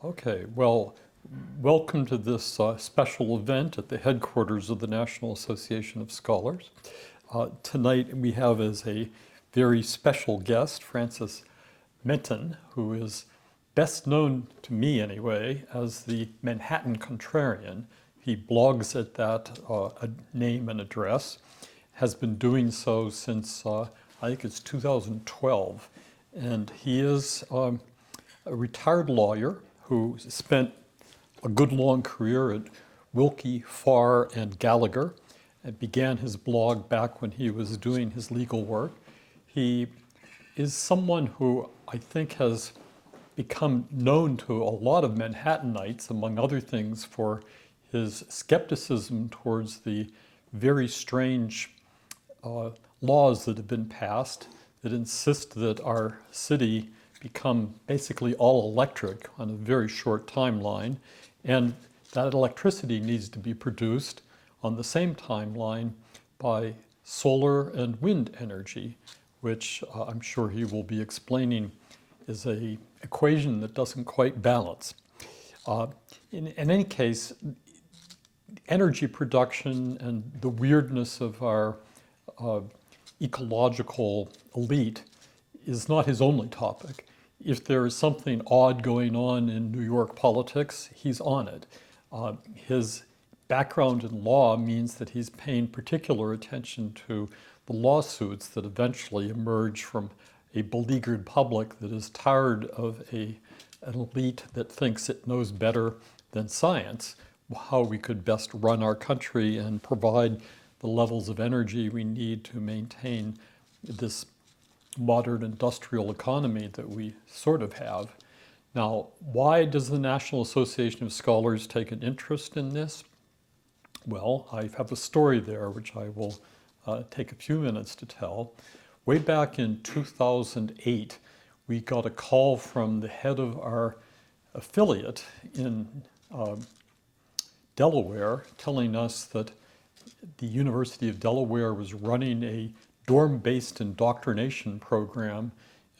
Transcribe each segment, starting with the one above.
Okay, well, welcome to this special event at the headquarters of the National Association of Scholars. Tonight we have as a very special guest Francis Menton, who is best known to me anyway as the Manhattan Contrarian. He blogs at that name and address, has been doing so since I think it's 2012. And he is a retired lawyer who spent a good long career at Wilkie, Farr, and Gallagher, and began his blog back when he was doing his legal work. He is someone who I think has become known to a lot of Manhattanites, among other things, for his skepticism towards the very strange laws that have been passed that insist that our city become basically all electric on a very short timeline, and that electricity needs to be produced on the same timeline by solar and wind energy, which I'm sure he will be explaining is an equation that doesn't quite balance. In any case, energy production and the weirdness of our ecological elite is not his only topic. If there is something odd going on in New York politics, he's on it. His background in law means that he's paying particular attention to the lawsuits that eventually emerge from a beleaguered public that is tired of an elite that thinks it knows better than science how we could best run our country and provide the levels of energy we need to maintain this modern industrial economy that we sort of have. Now, why does the National Association of Scholars take an interest in this? Well, I have a story there which I will take a few minutes to tell. Way back in 2008, we got a call from the head of our affiliate in Delaware telling us that the University of Delaware was running a dorm-based indoctrination program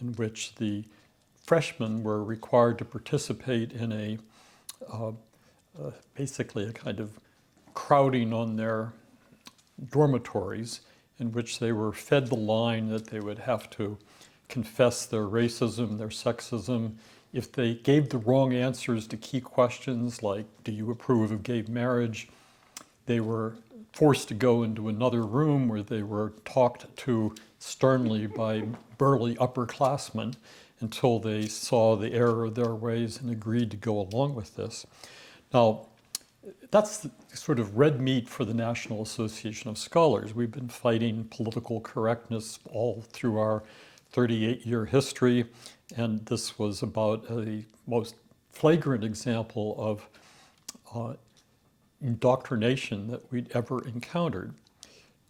in which the freshmen were required to participate in basically a kind of crowding on their dormitories, in which they were fed the line that they would have to confess their racism, their sexism. If they gave the wrong answers to key questions like, do you approve of gay marriage, they were forced to go into another room where they were talked to sternly by burly upperclassmen until they saw the error of their ways and agreed to go along with this. Now, that's the sort of red meat for the National Association of Scholars. We've been fighting political correctness all through our 38-year history, and this was about a most flagrant example of indoctrination that we'd ever encountered.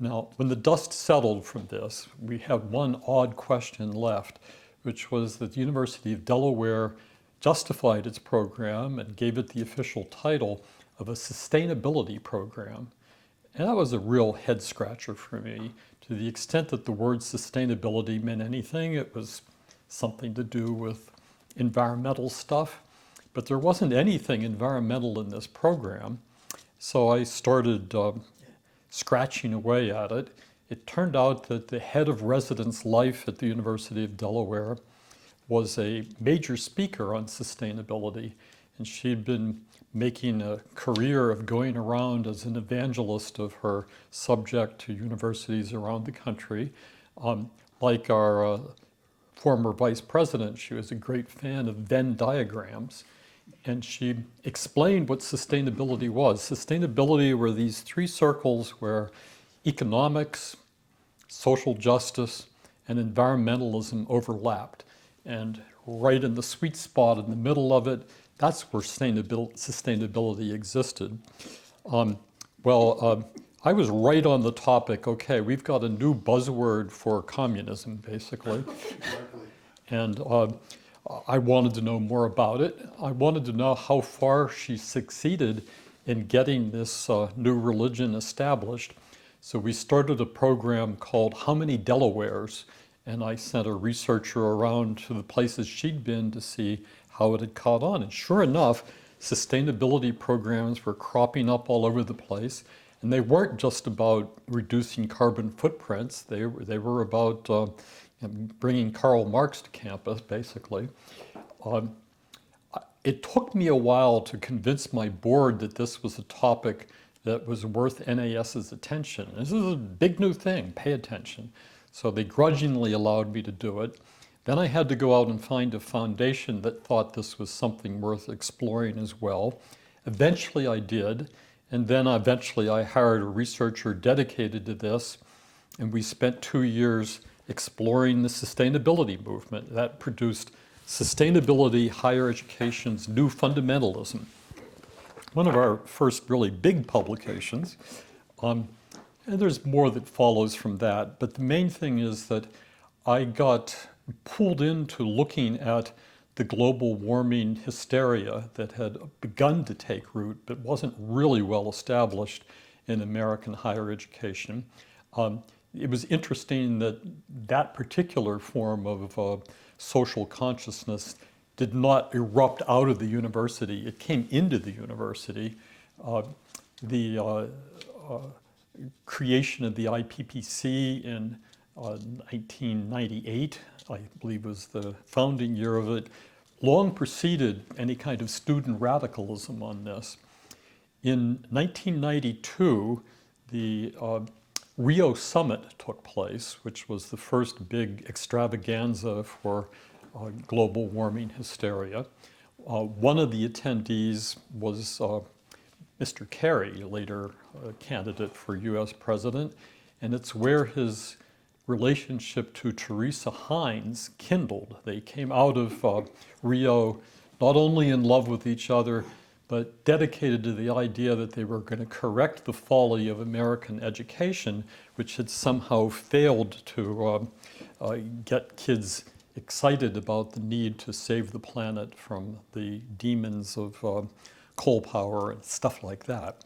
Now, when the dust settled from this, we had one odd question left, which was that the University of Delaware justified its program and gave it the official title of a sustainability program. And that was a real head scratcher for me. To the extent that the word sustainability meant anything, it was something to do with environmental stuff. But there wasn't anything environmental in this program. So I started scratching away at it. It turned out that the head of residence life at the University of Delaware was a major speaker on sustainability, and she'd been making a career of going around as an evangelist of her subject to universities around the country. Like our former vice president, she was a great fan of Venn diagrams. And she explained what sustainability was. Sustainability were these three circles where economics, social justice, and environmentalism overlapped. And right in the sweet spot in the middle of it, that's where sustainability existed. I was right on the topic. Okay, we've got a new buzzword for communism, basically. And I wanted to know more about it. I wanted to know how far she succeeded in getting this new religion established. So we started a program called How Many Delawares? And I sent a researcher around to the places she'd been to see how it had caught on. And sure enough, sustainability programs were cropping up all over the place. And they weren't just about reducing carbon footprints. They were about bringing Karl Marx to campus, basically. It took me a while to convince my board that this was a topic that was worth NAS's attention. This is a big new thing, pay attention. So they grudgingly allowed me to do it. Then I had to go out and find a foundation that thought this was something worth exploring as well. Eventually I did, and then eventually I hired a researcher dedicated to this, and we spent 2 years exploring the sustainability movement. That produced Sustainability, Higher Education's New Fundamentalism, one of our first really big publications. And there's more that follows from that, but the main thing is that I got pulled into looking at the global warming hysteria that had begun to take root but wasn't really well established in American higher education. It was interesting that that particular form of social consciousness did not erupt out of the university. It came into the university. The creation of the IPPC in 1998, I believe was the founding year of it, long preceded any kind of student radicalism on this. In 1992, the Rio Summit took place, which was the first big extravaganza for global warming hysteria. One of the attendees was Mr. Kerry, later a candidate for US president, and it's where his relationship to Teresa Heinz kindled. They came out of Rio not only in love with each other, but dedicated to the idea that they were going to correct the folly of American education, which had somehow failed to get kids excited about the need to save the planet from the demons of coal power and stuff like that.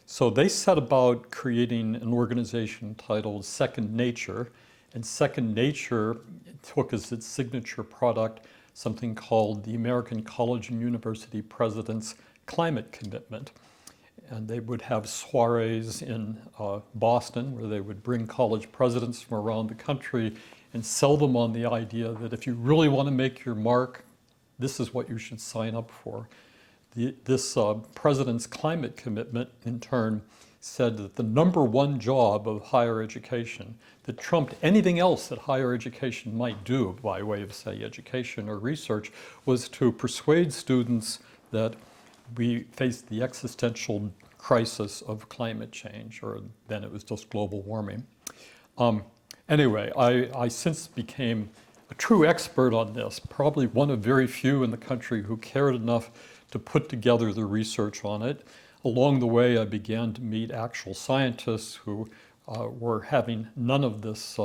So they set about creating an organization titled Second Nature, and Second Nature took as its signature product something called the American College and University President's Climate Commitment. And they would have soirees in Boston where they would bring college presidents from around the country and sell them on the idea that if you really want to make your mark, this is what you should sign up for. This president's climate commitment, in turn, said that the #1 job of higher education that trumped anything else that higher education might do by way of, say, education or research, was to persuade students that we faced the existential crisis of climate change, or then it was just global warming. Anyway, I since became a true expert on this, probably one of very few in the country who cared enough to put together the research on it. Along the way, I began to meet actual scientists who were having none of this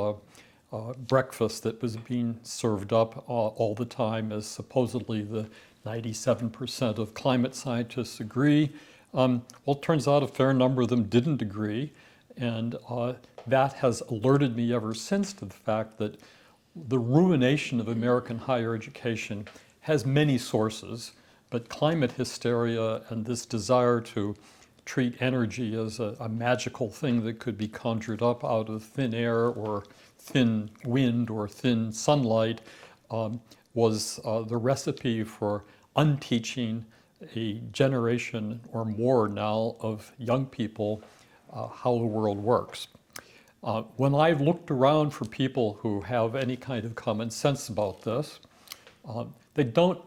breakfast that was being served up all the time, as supposedly the 97% of climate scientists agree. Well, it turns out a fair number of them didn't agree, and that has alerted me ever since to the fact that the ruination of American higher education has many sources, but climate hysteria and this desire to treat energy as a magical thing that could be conjured up out of thin air or thin wind or thin sunlight was the recipe for unteaching a generation or more now of young people how the world works. When I've looked around for people who have any kind of common sense about this, they don't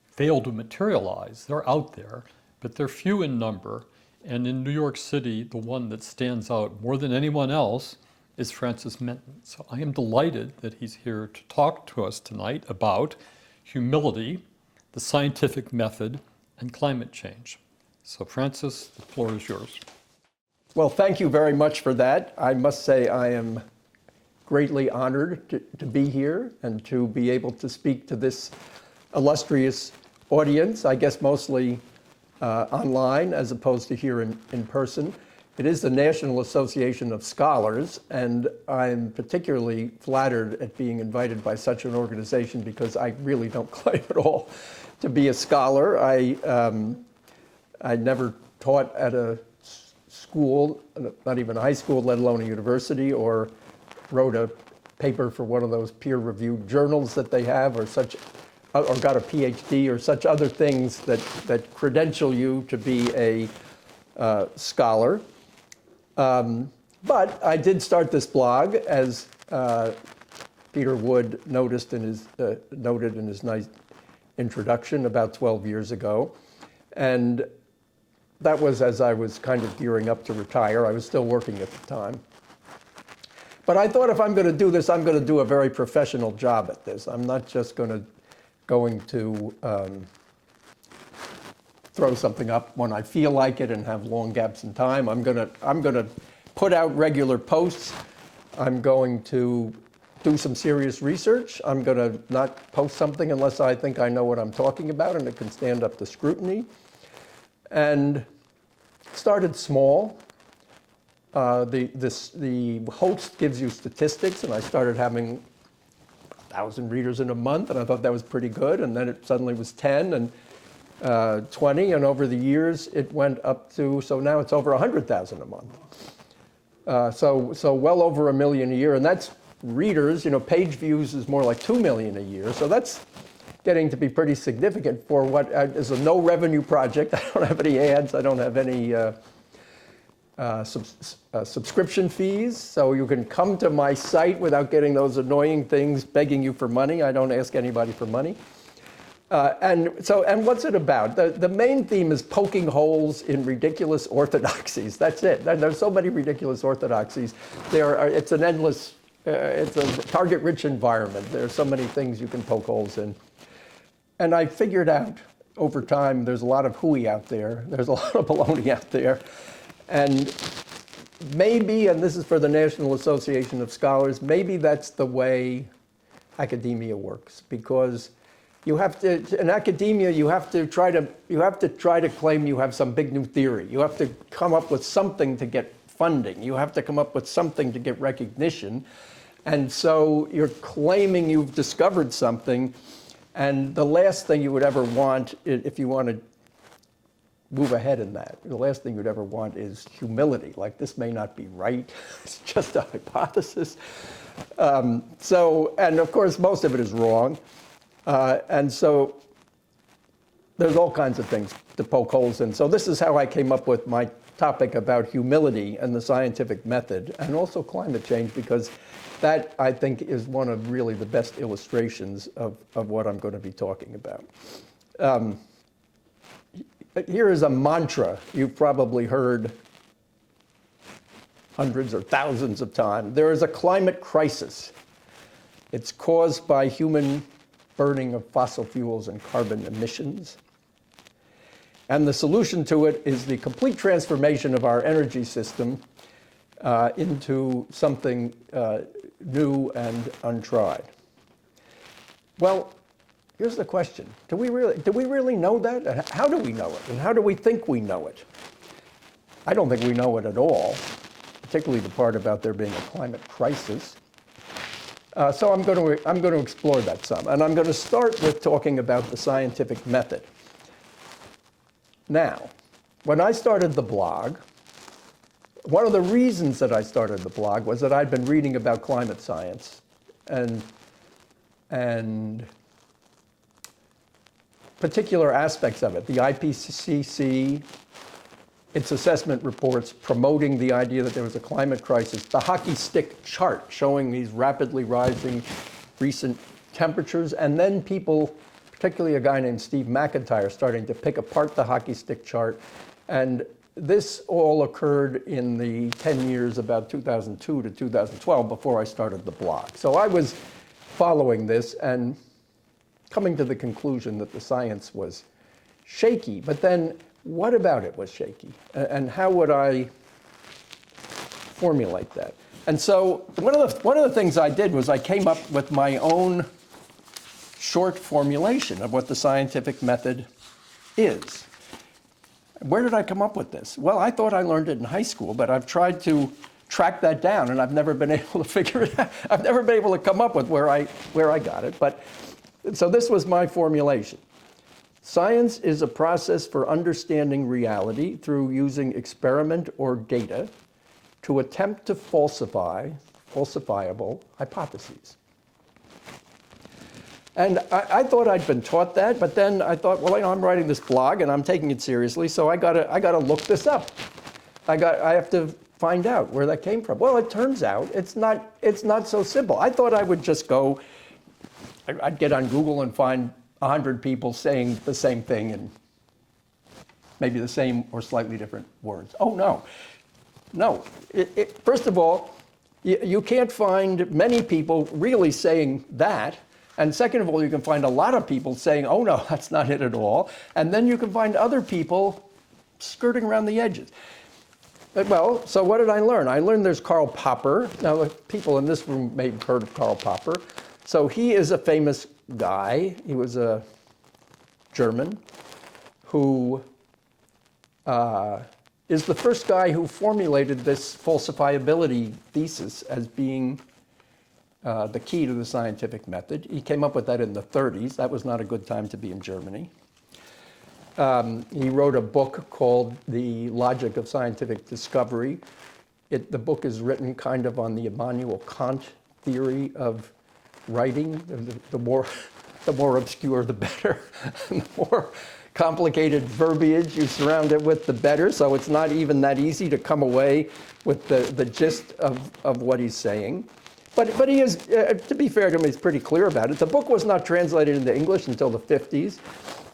fail to materialize. They're out there, but they're few in number. And in New York City, the one that stands out more than anyone else is Francis Menton. So I am delighted that he's here to talk to us tonight about humility, the scientific method, and climate change. So Francis, the floor is yours. Well, thank you very much for that. I must say I am greatly honored to be here and to be able to speak to this illustrious audience, I guess mostly online as opposed to here in person. It is the National Association of Scholars, and I'm particularly flattered at being invited by such an organization because I really don't claim at all to be a scholar. I never taught at a school, not even a high school, let alone a university, or wrote a paper for one of those peer-reviewed journals that they have, or got a PhD, or such other things that credential you to be a scholar. But I did start this blog, as Peter Wood noted in his nice introduction, about 12 years ago. And that was as I was kind of gearing up to retire. I was still working at the time. But I thought, if I'm going to do this, I'm going to do a very professional job at this. I'm not just going to throw something up when I feel like it and have long gaps in time. I'm going to put out regular posts. I'm going to do some serious research. I'm going to not post something unless I think I know what I'm talking about and it can stand up to scrutiny. And started small. The host gives you statistics, and I started having 1,000 readers in a month, and I thought that was pretty good. And then it suddenly was 10 and 20, and over the years it went up to, so now it's over 100,000 a month. So well over 1 million a year, and that's readers. Page views is more like 2 million a year. So that's getting to be pretty significant for what is a no revenue project. I don't have any ads. I don't have any subscription fees. So you can come to my site without getting those annoying things begging you for money. I don't ask anybody for money. And what's it about? The main theme is poking holes in ridiculous orthodoxies. That's it. There's so many ridiculous orthodoxies. It's an endless, it's a target-rich environment. There are so many things you can poke holes in. And I figured out over time, there's a lot of hooey out there. There's a lot of baloney out there. And maybe, and this is for the National Association of Scholars, maybe that's the way academia works. Because you have to, in academia, you have to try to claim you have some big new theory. You have to come up with something to get funding. You have to come up with something to get recognition. And so you're claiming you've discovered something. And the last thing you would ever want, if you want to move ahead in that, the last thing you'd ever want is humility. Like, this may not be right. It's just a hypothesis. And of course, most of it is wrong. And so there's all kinds of things to poke holes in. So this is how I came up with my topic about humility and the scientific method, and also climate change, because that, I think, is one of really the best illustrations of what I'm going to be talking about. Here is a mantra you've probably heard hundreds or thousands of times. There is a climate crisis. It's caused by human burning of fossil fuels and carbon emissions. And the solution to it is the complete transformation of our energy system into something new and untried. Well, here's the question. Do we really know that? And how do we know it? And how do we think we know it? I don't think we know it at all, particularly the part about there being a climate crisis. So I'm going to explore that some. And I'm going to start with talking about the scientific method. Now, when I started the blog, one of the reasons that I started the blog was that I'd been reading about climate science and particular aspects of it. The IPCC, its assessment reports promoting the idea that there was a climate crisis. The hockey stick chart showing these rapidly rising recent temperatures, and then people, particularly a guy named Steve McIntyre, starting to pick apart the hockey stick chart. And this all occurred in the 10 years, about 2002 to 2012, before I started the blog. So I was following this and coming to the conclusion that the science was shaky. But then, what about it was shaky? And how would I formulate that? And so one of the things I did was I came up with my own short formulation of what the scientific method is. Where did I come up with this? Well, I thought I learned it in high school, but I've tried to track that down, and I've never been able to figure it out. I've never been able to come up with where I got it. But so this was my formulation. Science is a process for understanding reality through using experiment or data to attempt to falsify falsifiable hypotheses. And I thought I'd been taught that, but then I thought, well, I'm writing this blog and I'm taking it seriously, so I gotta look this up. I have to find out where that came from. Well, it turns out it's not so simple. I thought I would just go, I'd get on Google and find 100 people saying the same thing and maybe the same or slightly different words. Oh, no. No. First of all, you can't find many people really saying that. And second of all, you can find a lot of people saying, oh, no, that's not it at all. And then you can find other people skirting around the edges. Well, so what did I learn? I learned there's Karl Popper. Now, people in this room may have heard of Karl Popper. So he is a famous guy. He was a German who is the first guy who formulated this falsifiability thesis as being the key to the scientific method. He came up with that in the 30s. That was not a good time to be in Germany. He wrote a book called The Logic of Scientific Discovery. The book is written kind of on the Immanuel Kant theory of writing. The more obscure, the better. The more complicated verbiage you surround it with, the better. So it's not even that easy to come away with the gist of what he's saying. But he is, to be fair to him, he's pretty clear about it. The book was not translated into English until the 50s.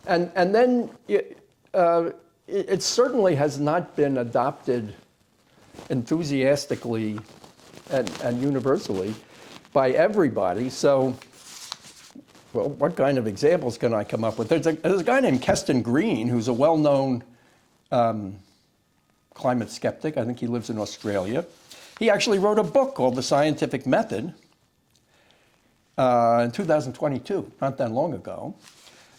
And then it certainly has not been adopted enthusiastically and universally by everybody. So, well, what kind of examples can I come up with? There's a guy named Keston Green who's a well-known climate skeptic. I think he lives in Australia. He actually wrote a book called The Scientific Method in 2022, not that long ago.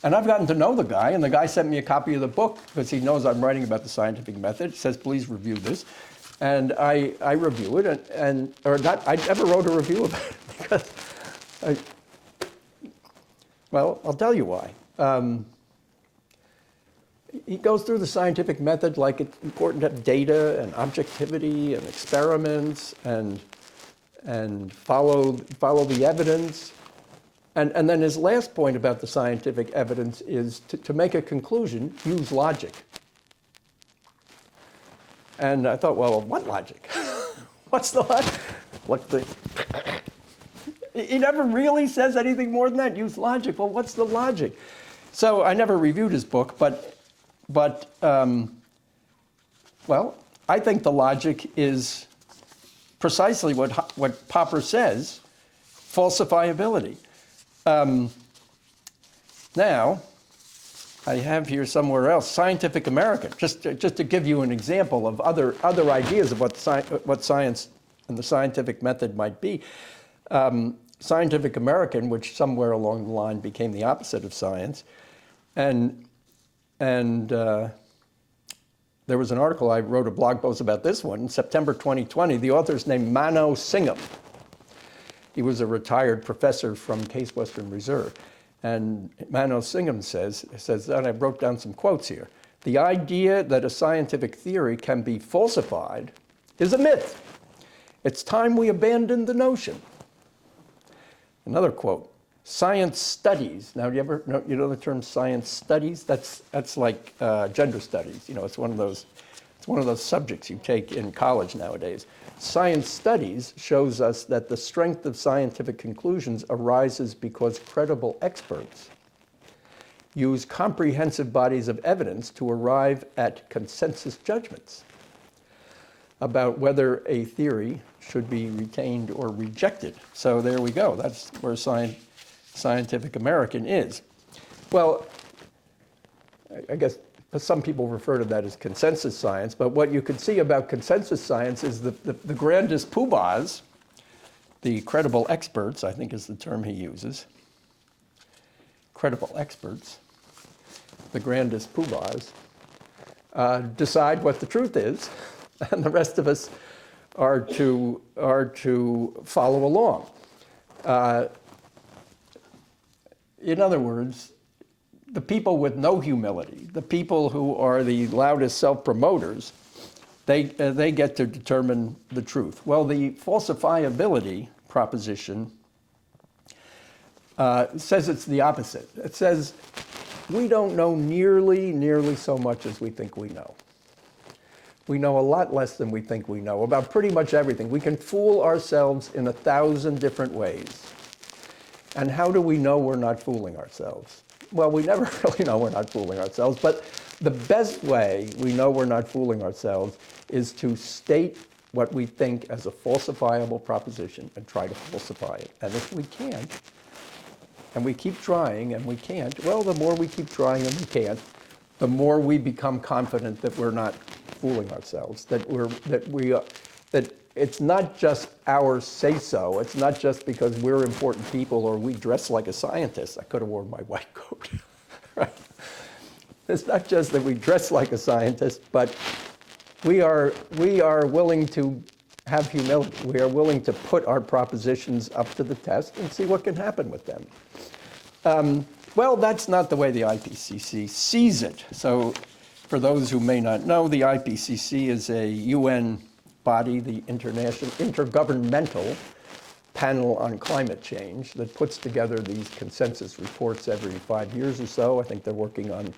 And I've gotten to know the guy, and the guy sent me a copy of the book because he knows I'm writing about the scientific method. He says, please review this. And I review it, I never wrote a review of it because, well, I'll tell you why. He goes through the scientific method like it's important to have data and objectivity and experiments and follow the evidence. And then his last point about the scientific evidence is to make a conclusion, use logic. And I thought, well, what logic? What's the logic? He never really says anything more than that, use logic. Well, what's the logic? So I never reviewed his book, but well, I think the logic is precisely what Popper says, falsifiability. Now, I have here somewhere else, Scientific American, just to give you an example of other ideas of what science and the scientific method might be. Scientific American, which somewhere along the line became the opposite of science, and there was an article, I wrote a blog post about this one, in September 2020. The author's named Mano Singham. He was a retired professor from Case Western Reserve. And Mano Singham says, and I wrote down some quotes here, the idea that a scientific theory can be falsified is a myth. It's time we abandon the notion. Another quote, science studies. Now, do you ever know the term science studies? That's like gender studies. You know, it's one of those subjects you take in college nowadays. Science studies shows us that the strength of scientific conclusions arises because credible experts use comprehensive bodies of evidence to arrive at consensus judgments about whether a theory should be retained or rejected. So there we go. That's where Scientific American is. Well, I guess some people refer to that as consensus science, but what you can see about consensus science is the grandest poobahs, the credible experts, I think is the term he uses, credible experts, the grandest poobahs, decide what the truth is, and the rest of us are to follow along. In other words, the people with no humility, the people who are the loudest self-promoters, they get to determine the truth. Well, the falsifiability proposition says it's the opposite. It says we don't know nearly so much as we think we know. We know a lot less than we think we know about pretty much everything. We can fool ourselves in 1,000 different ways. And how do we know we're not fooling ourselves? Well, we never really know we're not fooling ourselves, but the best way we know we're not fooling ourselves is to state what we think as a falsifiable proposition and try to falsify it. And if we can't, and we keep trying and we can't, well, the more we keep trying and we can't, the more we become confident that we're not fooling ourselves, that it's not just our say-so, it's not just because we're important people or we dress like a scientist. I could have worn my white coat, right? It's not just that we dress like a scientist, but we are willing to have humility. We are willing to put our propositions up to the test and see what can happen with them. Well, that's not the way the IPCC sees it. So for those who may not know, the IPCC is a UN body, the Intergovernmental Panel on Climate Change, that puts together these consensus reports every 5 years or so. I think they're working on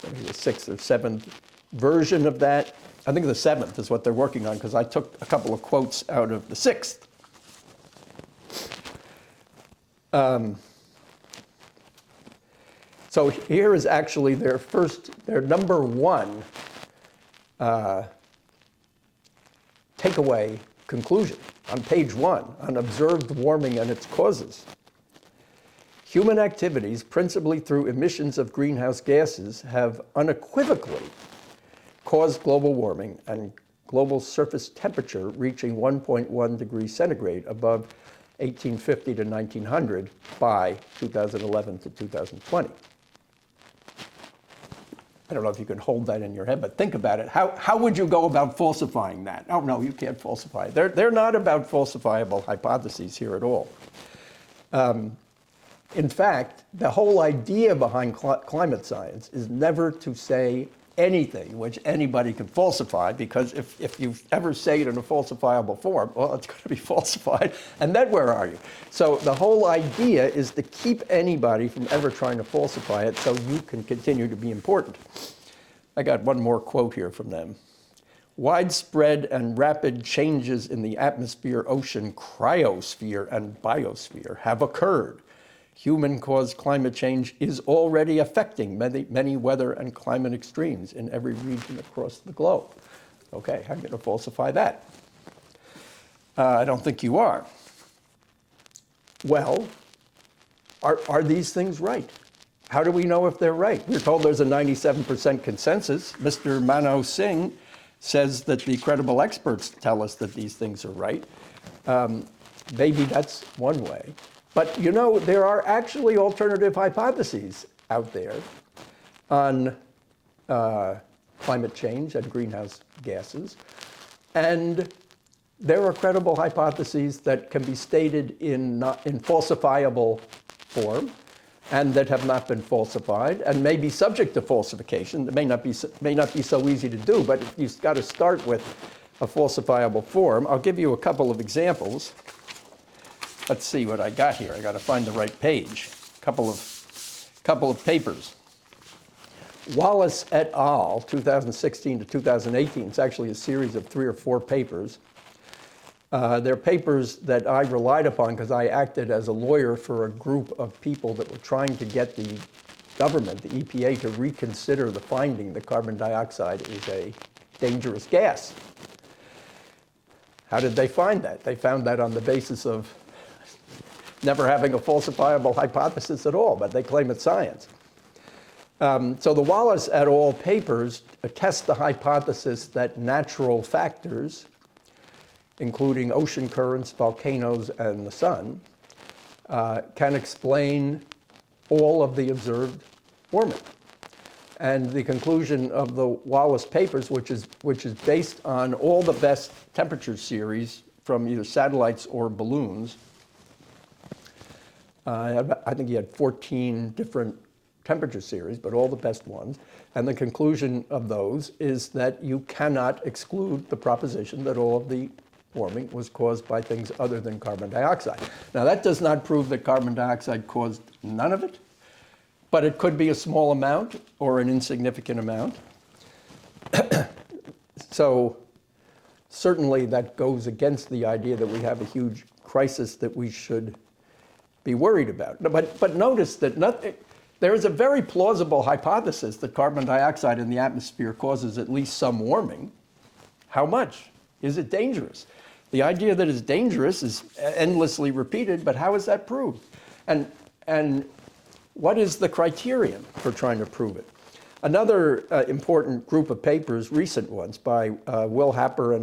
maybe the 6th or 7th version of that. I think the 7th is what they're working on, because I took a couple of quotes out of the 6th. So here is actually their number one takeaway conclusion on page 1 on observed warming and its causes. Human activities, principally through emissions of greenhouse gases, have unequivocally caused global warming and global surface temperature reaching 1.1 degrees centigrade above 1850 to 1900 by 2011 to 2020. I don't know if you can hold that in your head, but think about it. How would you go about falsifying that? Oh, no, you can't falsify it. They're not about falsifiable hypotheses here at all. In fact, the whole idea behind climate science is never to say anything which anybody can falsify, because if you ever say it in a falsifiable form, well, it's going to be falsified, and then where are you? So the whole idea is to keep anybody from ever trying to falsify it so you can continue to be important. I got one more quote here from them. Widespread and rapid changes in the atmosphere, ocean, cryosphere, and biosphere have occurred. Human-caused climate change is already affecting many weather and climate extremes in every region across the globe. Okay, how are you going to falsify that? I don't think you are. Well, are these things right? How do we know if they're right? We're told there's a 97% consensus. Mr. Mano Singh says that the credible experts tell us that these things are right. Maybe that's one way. But you know, there are actually alternative hypotheses out there on climate change and greenhouse gases. And there are credible hypotheses that can be stated in falsifiable form and that have not been falsified and may be subject to falsification. It may not be so easy to do, but you've got to start with a falsifiable form. I'll give you a couple of examples. Let's see what I got here. I got to find the right page. Couple of papers. Wallace et al., 2016 to 2018. It's actually a series of 3 or 4 papers. They're papers that I relied upon because I acted as a lawyer for a group of people that were trying to get the government, the EPA, to reconsider the finding that carbon dioxide is a dangerous gas. How did they find that? They found that on the basis of never having a falsifiable hypothesis at all, but they claim it's science. So the Wallace et al. Papers test the hypothesis that natural factors, including ocean currents, volcanoes, and the sun, can explain all of the observed warming. And the conclusion of the Wallace papers, which is based on all the best temperature series from either satellites or balloons. I think he had 14 different temperature series, but all the best ones. And the conclusion of those is that you cannot exclude the proposition that all of the warming was caused by things other than carbon dioxide. Now, that does not prove that carbon dioxide caused none of it, but it could be a small amount or an insignificant amount. So certainly that goes against the idea that we have a huge crisis that we should be worried about. But notice that there is a very plausible hypothesis that carbon dioxide in the atmosphere causes at least some warming. How much? Is it dangerous? The idea that it's dangerous is endlessly repeated, but how is that proved? And what is the criterion for trying to prove it? Another important group of papers, recent ones, by William Happer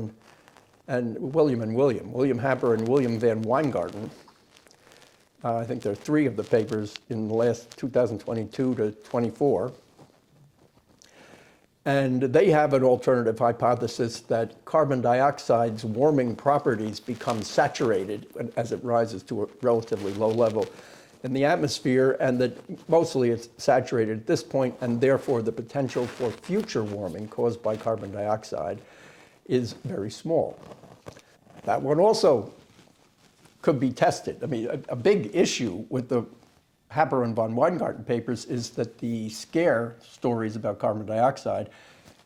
and William Happer and William Van Weingarten. I think there are 3 of the papers in the last 2022 to 24. And they have an alternative hypothesis that carbon dioxide's warming properties become saturated as it rises to a relatively low level in the atmosphere, and that mostly it's saturated at this point, and therefore the potential for future warming caused by carbon dioxide is very small. That one also could be tested. I mean, a big issue with the Happer and von Weingarten papers is that the scare stories about carbon dioxide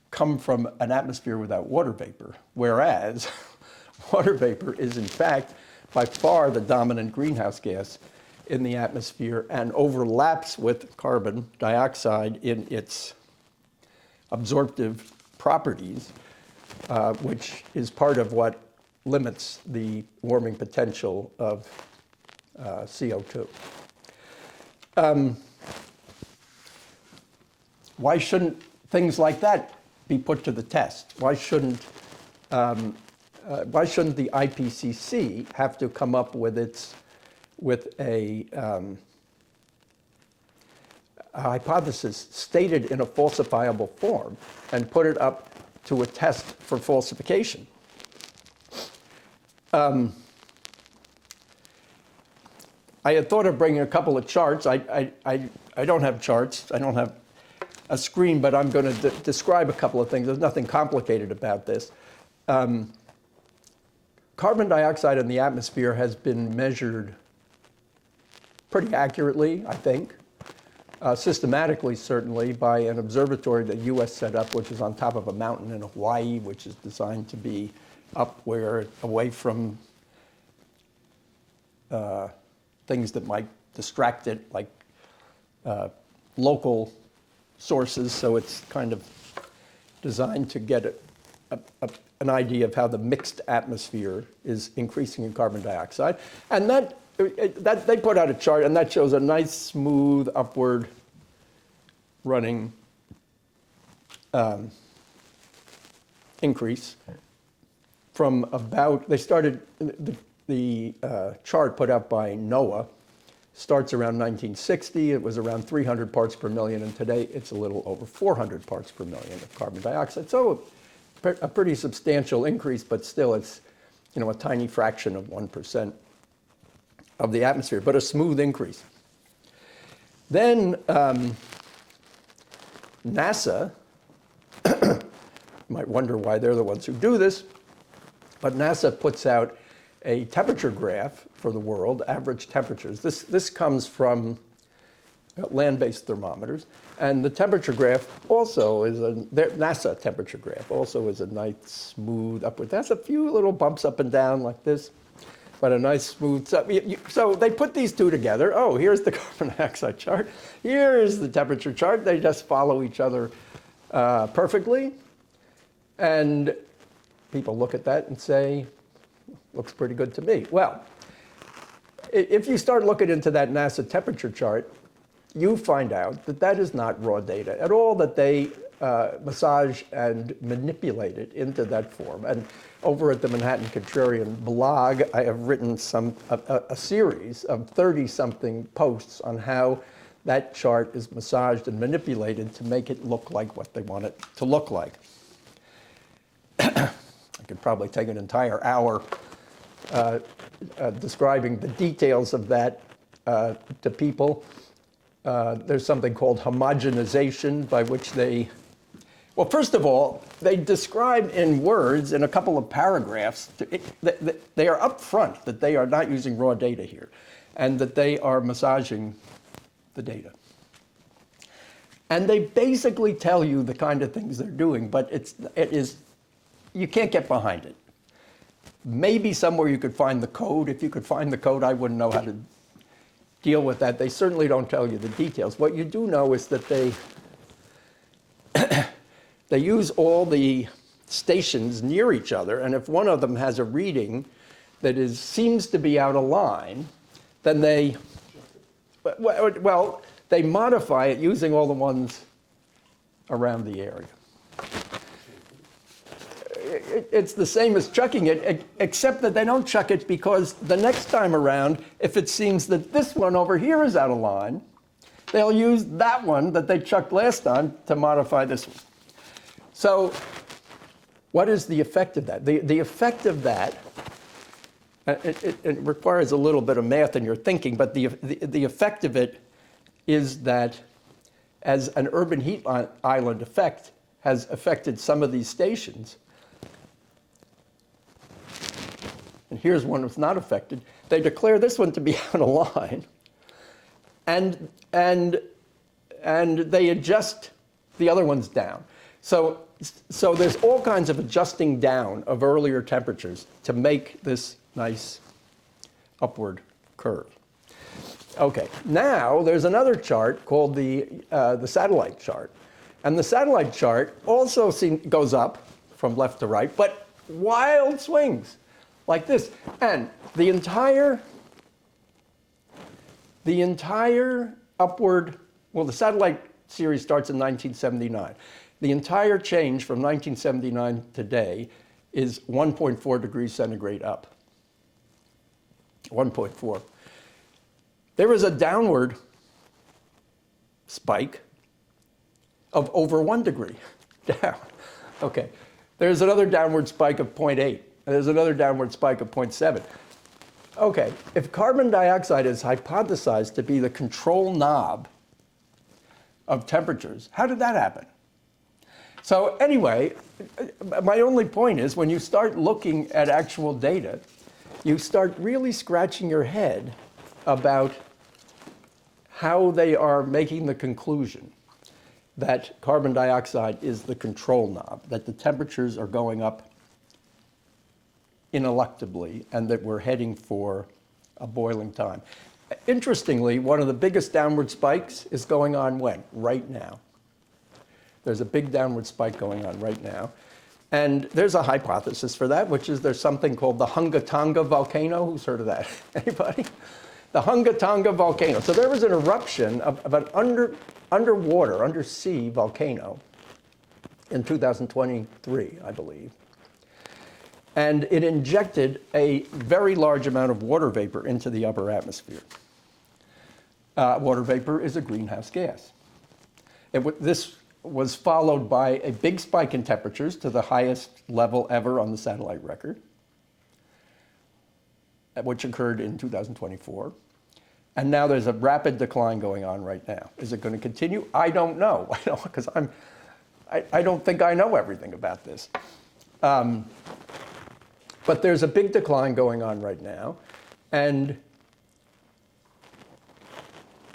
come from an atmosphere without water vapor, whereas water vapor is in fact by far the dominant greenhouse gas in the atmosphere and overlaps with carbon dioxide in its absorptive properties, which is part of what limits the warming potential of CO2. Why shouldn't things like that be put to the test? Why shouldn't the IPCC have to come up with a hypothesis stated in a falsifiable form and put it up to a test for falsification? I had thought of bringing a couple of charts. I don't have charts. I don't have a screen, but I'm going to describe a couple of things. There's nothing complicated about this. Carbon dioxide in the atmosphere has been measured pretty accurately, I think, systematically certainly, by an observatory that the US set up, which is on top of a mountain in Hawaii, which is designed to be up away from things that might distract it, like local sources. So it's kind of designed to get an idea of how the mixed atmosphere is increasing in carbon dioxide. And that they put out a chart, and that shows a nice, smooth, upward running increase from about, they started, the chart put out by NOAA starts around 1960. It was around 300 parts per million, and today it's a little over 400 parts per million of carbon dioxide. So a pretty substantial increase, but still it's, a tiny fraction of 1% of the atmosphere, but a smooth increase. Then NASA, you might wonder why they're the ones who do this, but NASA puts out a temperature graph for the world, average temperatures. This comes from land-based thermometers, and the temperature graph also is NASA temperature graph also is a nice smooth upward. That's a few little bumps up and down like this, but a nice smooth. So they put these two together. Oh, here's the carbon dioxide chart. Here's the temperature chart. They just follow each other perfectly, and people look at that and say, looks pretty good to me. Well, if you start looking into that NASA temperature chart, you find out that that is not raw data at all, that they massage and manipulate it into that form. And over at the Manhattan Contrarian blog, I have written a series of 30-something posts on how that chart is massaged and manipulated to make it look like what they want it to look like. I could probably take an entire hour describing the details of that to people. There's something called homogenization, by which they, well, first of all, they describe in words in a couple of paragraphs, they are upfront that they are not using raw data here, and that they are massaging the data. And they basically tell you the kind of things they're doing, but it is, you can't get behind it. Maybe somewhere you could find the code. If you could find the code, I wouldn't know how to deal with that. They certainly don't tell you the details. What you do know is that they they use all the stations near each other, and if one of them has a reading that seems to be out of line, then they modify it using all the ones around the area. It's the same as chucking it, except that they don't chuck it because the next time around, if it seems that this one over here is out of line, they'll use that one that they chucked last time to modify this one. So what is the effect of that? The effect of that, it requires a little bit of math in your thinking, but the effect of it is that as an urban heat island effect has affected some of these stations, and here's one that's not affected, they declare this one to be out of line, and they adjust the other ones down. So there's all kinds of adjusting down of earlier temperatures to make this nice upward curve. Okay, now there's another chart called the satellite chart. And the satellite chart also goes up from left to right, but wild swings like this. And the entire upward, well, the satellite series starts in 1979. The entire change from 1979 to today is 1.4 degrees centigrade up. 1.4. There is a downward spike of over 1 degree down. Okay. There's another downward spike of 0.8. There's another downward spike of 0.7. Okay. If carbon dioxide is hypothesized to be the control knob of temperatures, how did that happen? So anyway, my only point is when you start looking at actual data, you start really scratching your head about how they are making the conclusion that carbon dioxide is the control knob, that the temperatures are going up ineluctably and that we're heading for a boiling time. Interestingly, one of the biggest downward spikes is going on when? Right now. There's a big downward spike going on right now. And there's a hypothesis for that, which is there's something called the Hunga Tonga volcano. Who's heard of that? Anybody? The Hunga Tonga volcano. So there was an eruption of an undersea volcano in 2023, I believe. And it injected a very large amount of water vapor into the upper atmosphere. Water vapor is a greenhouse gas. This was followed by a big spike in temperatures to the highest level ever on the satellite record, which occurred in 2024. And now there's a rapid decline going on right now. Is it going to continue? I don't know. I don't, because I don't think I know everything about this. But there's a big decline going on right now. And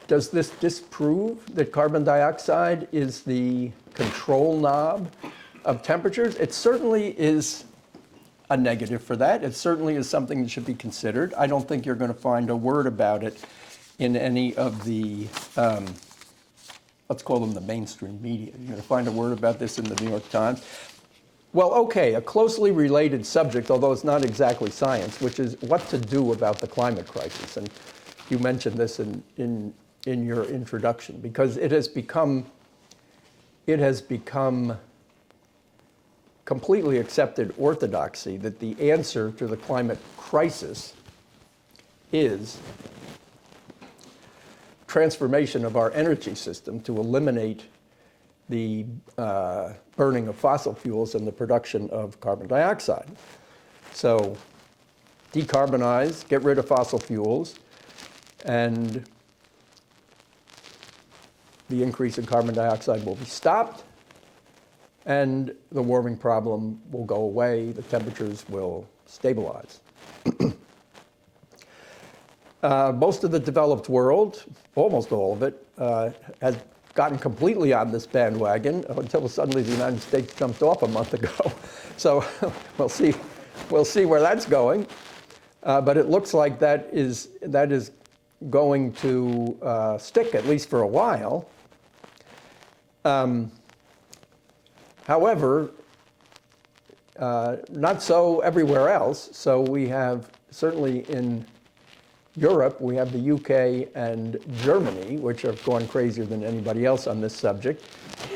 does this disprove that carbon dioxide is the control knob of temperatures? It certainly is a negative for that. It certainly is something that should be considered. I don't think you're going to find a word about it in any of the, let's call them the mainstream media. You're going to find a word about this in the New York Times. Well, okay, a closely related subject, although it's not exactly science, which is what to do about the climate crisis. And you mentioned this in your introduction, because it has become completely accepted orthodoxy that the answer to the climate crisis is transformation of our energy system to eliminate the burning of fossil fuels and the production of carbon dioxide. So decarbonize, get rid of fossil fuels, and the increase in carbon dioxide will be stopped, and the warming problem will go away, the temperatures will stabilize. Most of the developed world, almost all of it, has gotten completely on this bandwagon until suddenly the United States jumped off a month ago. So we'll see where that's going. But it looks like that is going to stick, at least for a while. However, not so everywhere else. So we have, certainly in Europe, we have the UK and Germany, which have gone crazier than anybody else on this subject.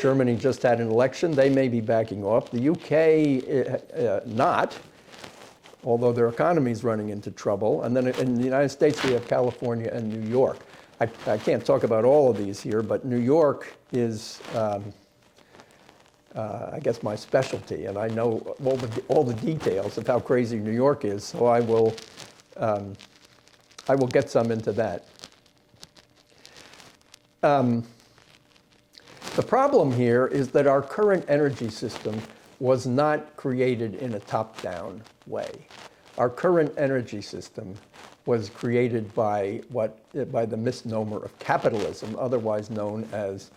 Germany just had an election. They may be backing off. The UK, not, although their economy is running into trouble. And then in the United States, we have California and New York. I can't talk about all of these here, but New York is, I guess, my specialty. And I know all the details of how crazy New York is, so I will get some into that. The problem here is that our current energy system was not created in a top-down way. Our current energy system was created by the misnomer of capitalism, otherwise known as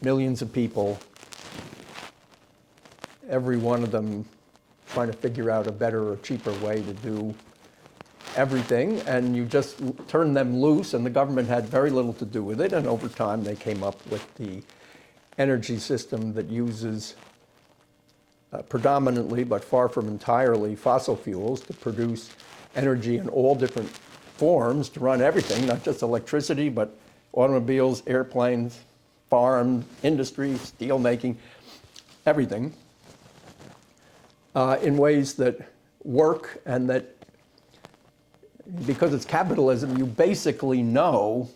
millions of people, every one of them trying to figure out a better or cheaper way to do everything, and you just turn them loose, and the government had very little to do with it, and over time they came up with the energy system that uses predominantly, but far from entirely, fossil fuels to produce energy in all different forms to run everything, not just electricity, but automobiles, airplanes, farm, industry, steel making, everything, in ways that work, and that because it's capitalism, you basically know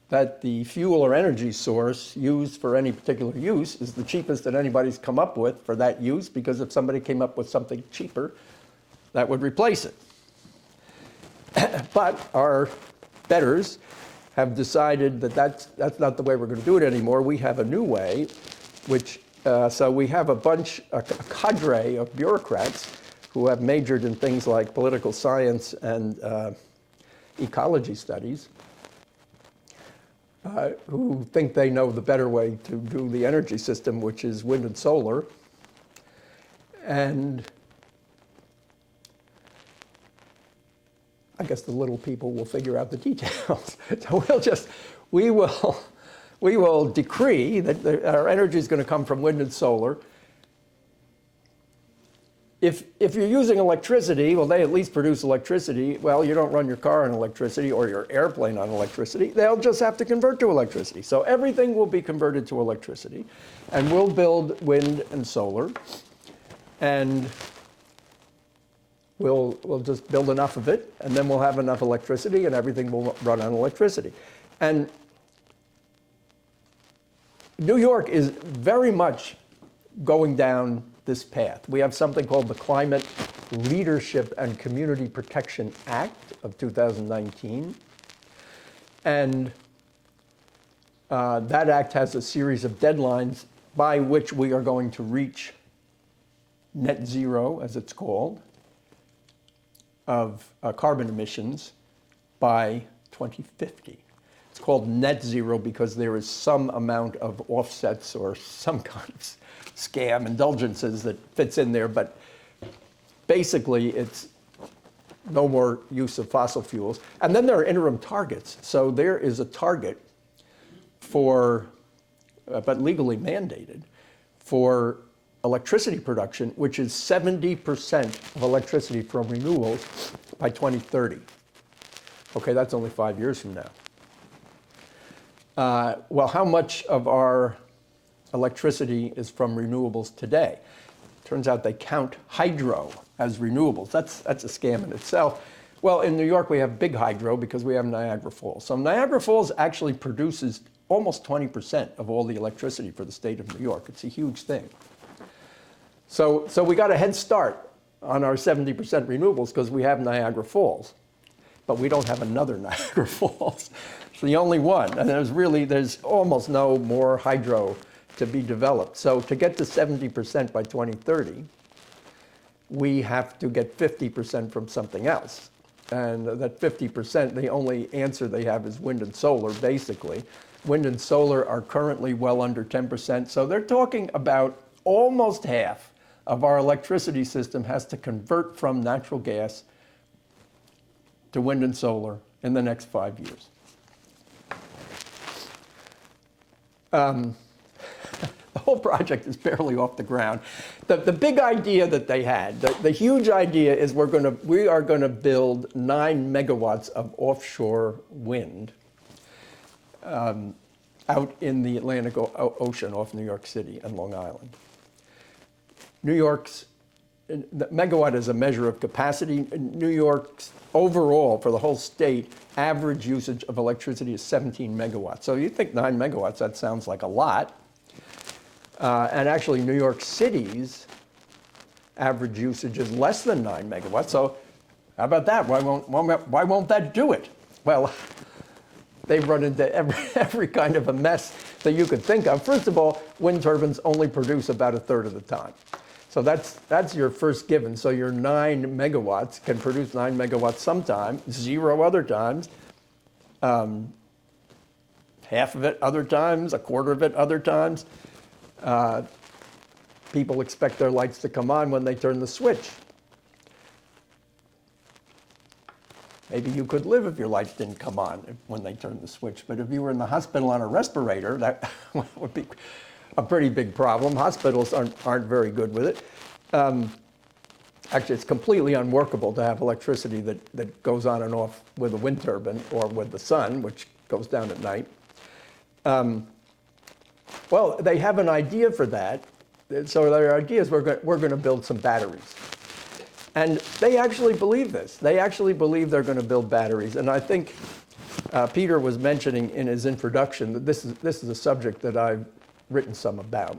that the fuel or energy source used for any particular use is the cheapest that anybody's come up with for that use, because if somebody came up with something cheaper, that would replace it. But our betters have decided that that's not the way we're going to do it anymore. We have a new way, which, so we have a cadre of bureaucrats who have majored in things like political science and ecology studies, who think they know the better way to do the energy system, which is wind and solar. And I guess the little people will figure out the details. So we will decree that our energy is going to come from wind and solar. If you're using electricity, well, they at least produce electricity. Well, you don't run your car on electricity or your airplane on electricity. They'll just have to convert to electricity. So everything will be converted to electricity. And we'll build wind and solar. And we'll just build enough of it. And then we'll have enough electricity, and everything will run on electricity. And New York is very much going down this path. We have something called the Climate Leadership and Community Protection Act of 2019. And that act has a series of deadlines by which we are going to reach net zero, as it's called, of carbon emissions by 2050. It's called net zero because there is some amount of offsets or some kind of scam indulgences that fits in there, but basically it's no more use of fossil fuels. And then there are interim targets. So there is a target for, but legally mandated, for electricity production, which is 70% of electricity from renewables by 2030. Okay, that's only 5 years from now. Well, how much of our electricity is from renewables today? Turns out they count hydro as renewables. That's a scam in itself. Well, in New York, we have big hydro because we have Niagara Falls. So Niagara Falls actually produces almost 20% of all the electricity for the state of New York. It's a huge thing. So we got a head start on our 70% renewables because we have Niagara Falls. But we don't have another Niagara Falls. It's the only one. And there's almost no more hydro to be developed. So to get to 70% by 2030, we have to get 50% from something else. And that 50%, the only answer they have is wind and solar, basically. Wind and solar are currently well under 10%. So they're talking about almost half of our electricity system has to convert from natural gas to wind and solar in the next 5 years. The whole project is barely off the ground. The big idea that they had, the huge idea is we are going to build 9 megawatts of offshore wind out in the Atlantic Ocean off New York City and Long Island. New York's the megawatt is a measure of capacity. New York's overall, for the whole state, average usage of electricity is 17 megawatts. So you think 9 megawatts, that sounds like a lot. And actually, New York City's average usage is less than 9 megawatts. So how about that? Why won't that do it? Well, they've run into every kind of a mess that you could think of. First of all, wind turbines only produce about a third of the time. So that's your first given. So your 9 megawatts can produce 9 megawatts sometime, 0 other times, half of it other times, a quarter of it other times. People expect their lights to come on when they turn the switch. Maybe you could live if your lights didn't come on when they turned the switch. But if you were in the hospital on a respirator, that would be a pretty big problem. Hospitals aren't very good with it. Actually, it's completely unworkable to have electricity that goes on and off with a wind turbine or with the sun, which goes down at night. Well, they have an idea for that. So their idea is we're going to build some batteries. And they actually believe this. They actually believe they're going to build batteries. And I think Peter was mentioning in his introduction that this is a subject that I've written some about.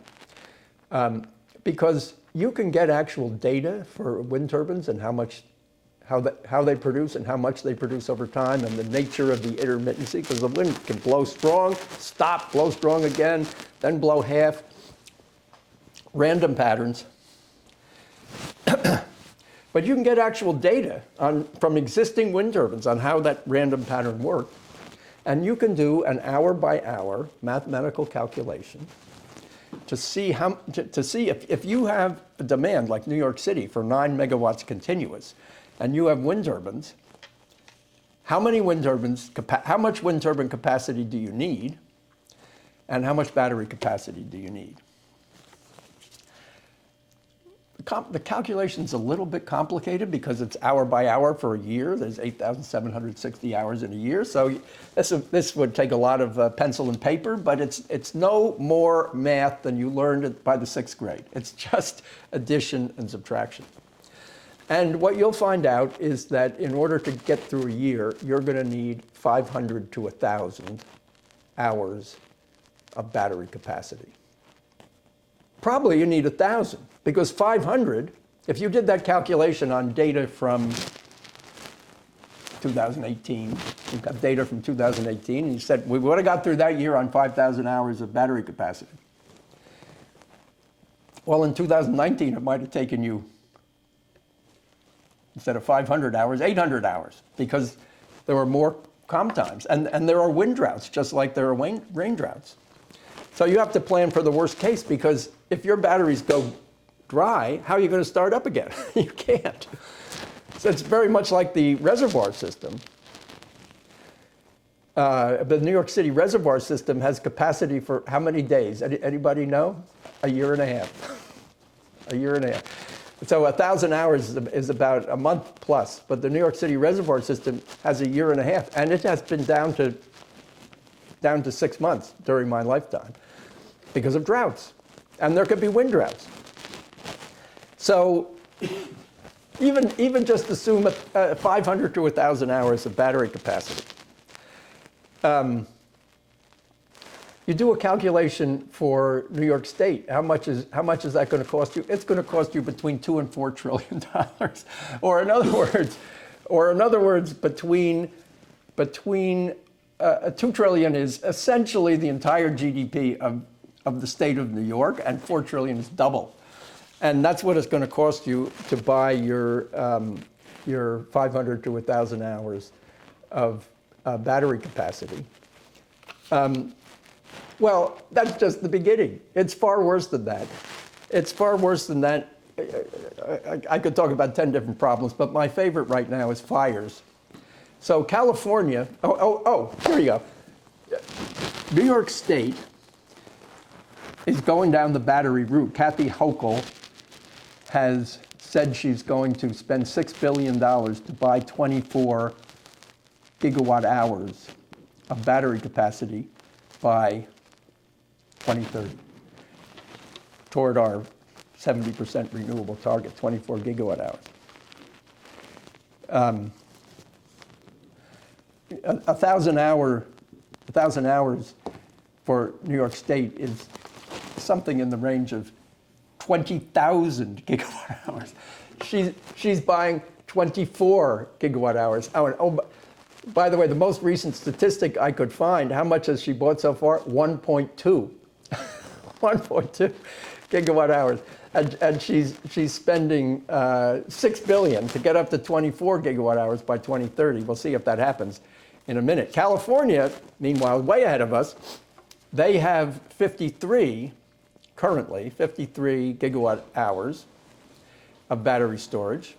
Because you can get actual data for wind turbines and how they produce and how much they produce over time and the nature of the intermittency, because the wind can blow strong, stop, blow strong again, then blow half. Random patterns. But you can get actual data from existing wind turbines on how that random pattern works. And you can do an hour-by-hour mathematical calculation to see if you have a demand like New York City for 9 megawatts continuous, and you have wind turbines, how much wind turbine capacity do you need, and how much battery capacity do you need? The calculation's a little bit complicated because it's hour by hour for a year. There's 8,760 hours in a year. So this would take a lot of pencil and paper, but it's no more math than you learned by the 6th grade. It's just addition and subtraction. And what you'll find out is that in order to get through a year, you're going to need 500 to 1,000 hours of battery capacity. Probably you need 1,000, because 500, if you did that calculation on data from 2018, you've got data from 2018, and you said, we would have got through that year on 5,000 hours of battery capacity. Well, in 2019, it might have taken you, instead of 500 hours, 800 hours, because there were more calm times. And there are wind droughts, just like there are rain droughts. So you have to plan for the worst case, because if your batteries go dry, how are you going to start up again? You can't. So it's very much like the reservoir system. The New York City reservoir system has capacity for how many days? Anybody know? A year and a half. A year and a half. So 1,000 hours is about a month plus, but the New York City reservoir system has a year and a half, and it has been down to 6 months during my lifetime because of droughts. And there could be wind droughts. So even just assume 500 to 1,000 hours of battery capacity. You do a calculation for New York State. How much is that going to cost you? It's going to cost you between $2 and $4 trillion, or in other words, between 2 trillion is essentially the entire GDP of the state of New York, and 4 trillion is double, and that's what it's going to cost you to buy your 500 to 1,000 hours of battery capacity. Well, that's just the beginning. It's far worse than that. It's far worse than that. I could talk about 10 different problems, but my favorite right now is fires. So California, here you go. New York State is going down the battery route. Kathy Hochul has said she's going to spend $6 billion to buy 24 gigawatt hours of battery capacity by 2030 toward our 70% renewable target, 24 gigawatt hours. 1,000 hours for New York State is something in the range of 20,000 gigawatt hours. She's buying 24 gigawatt hours. Oh, by the way, the most recent statistic I could find, how much has she bought so far? 1.2. 1.2 gigawatt hours. And she's spending $6 billion to get up to 24 gigawatt hours by 2030. We'll see if that happens in a minute. California, meanwhile, way ahead of us, they have 53 gigawatt hours of battery storage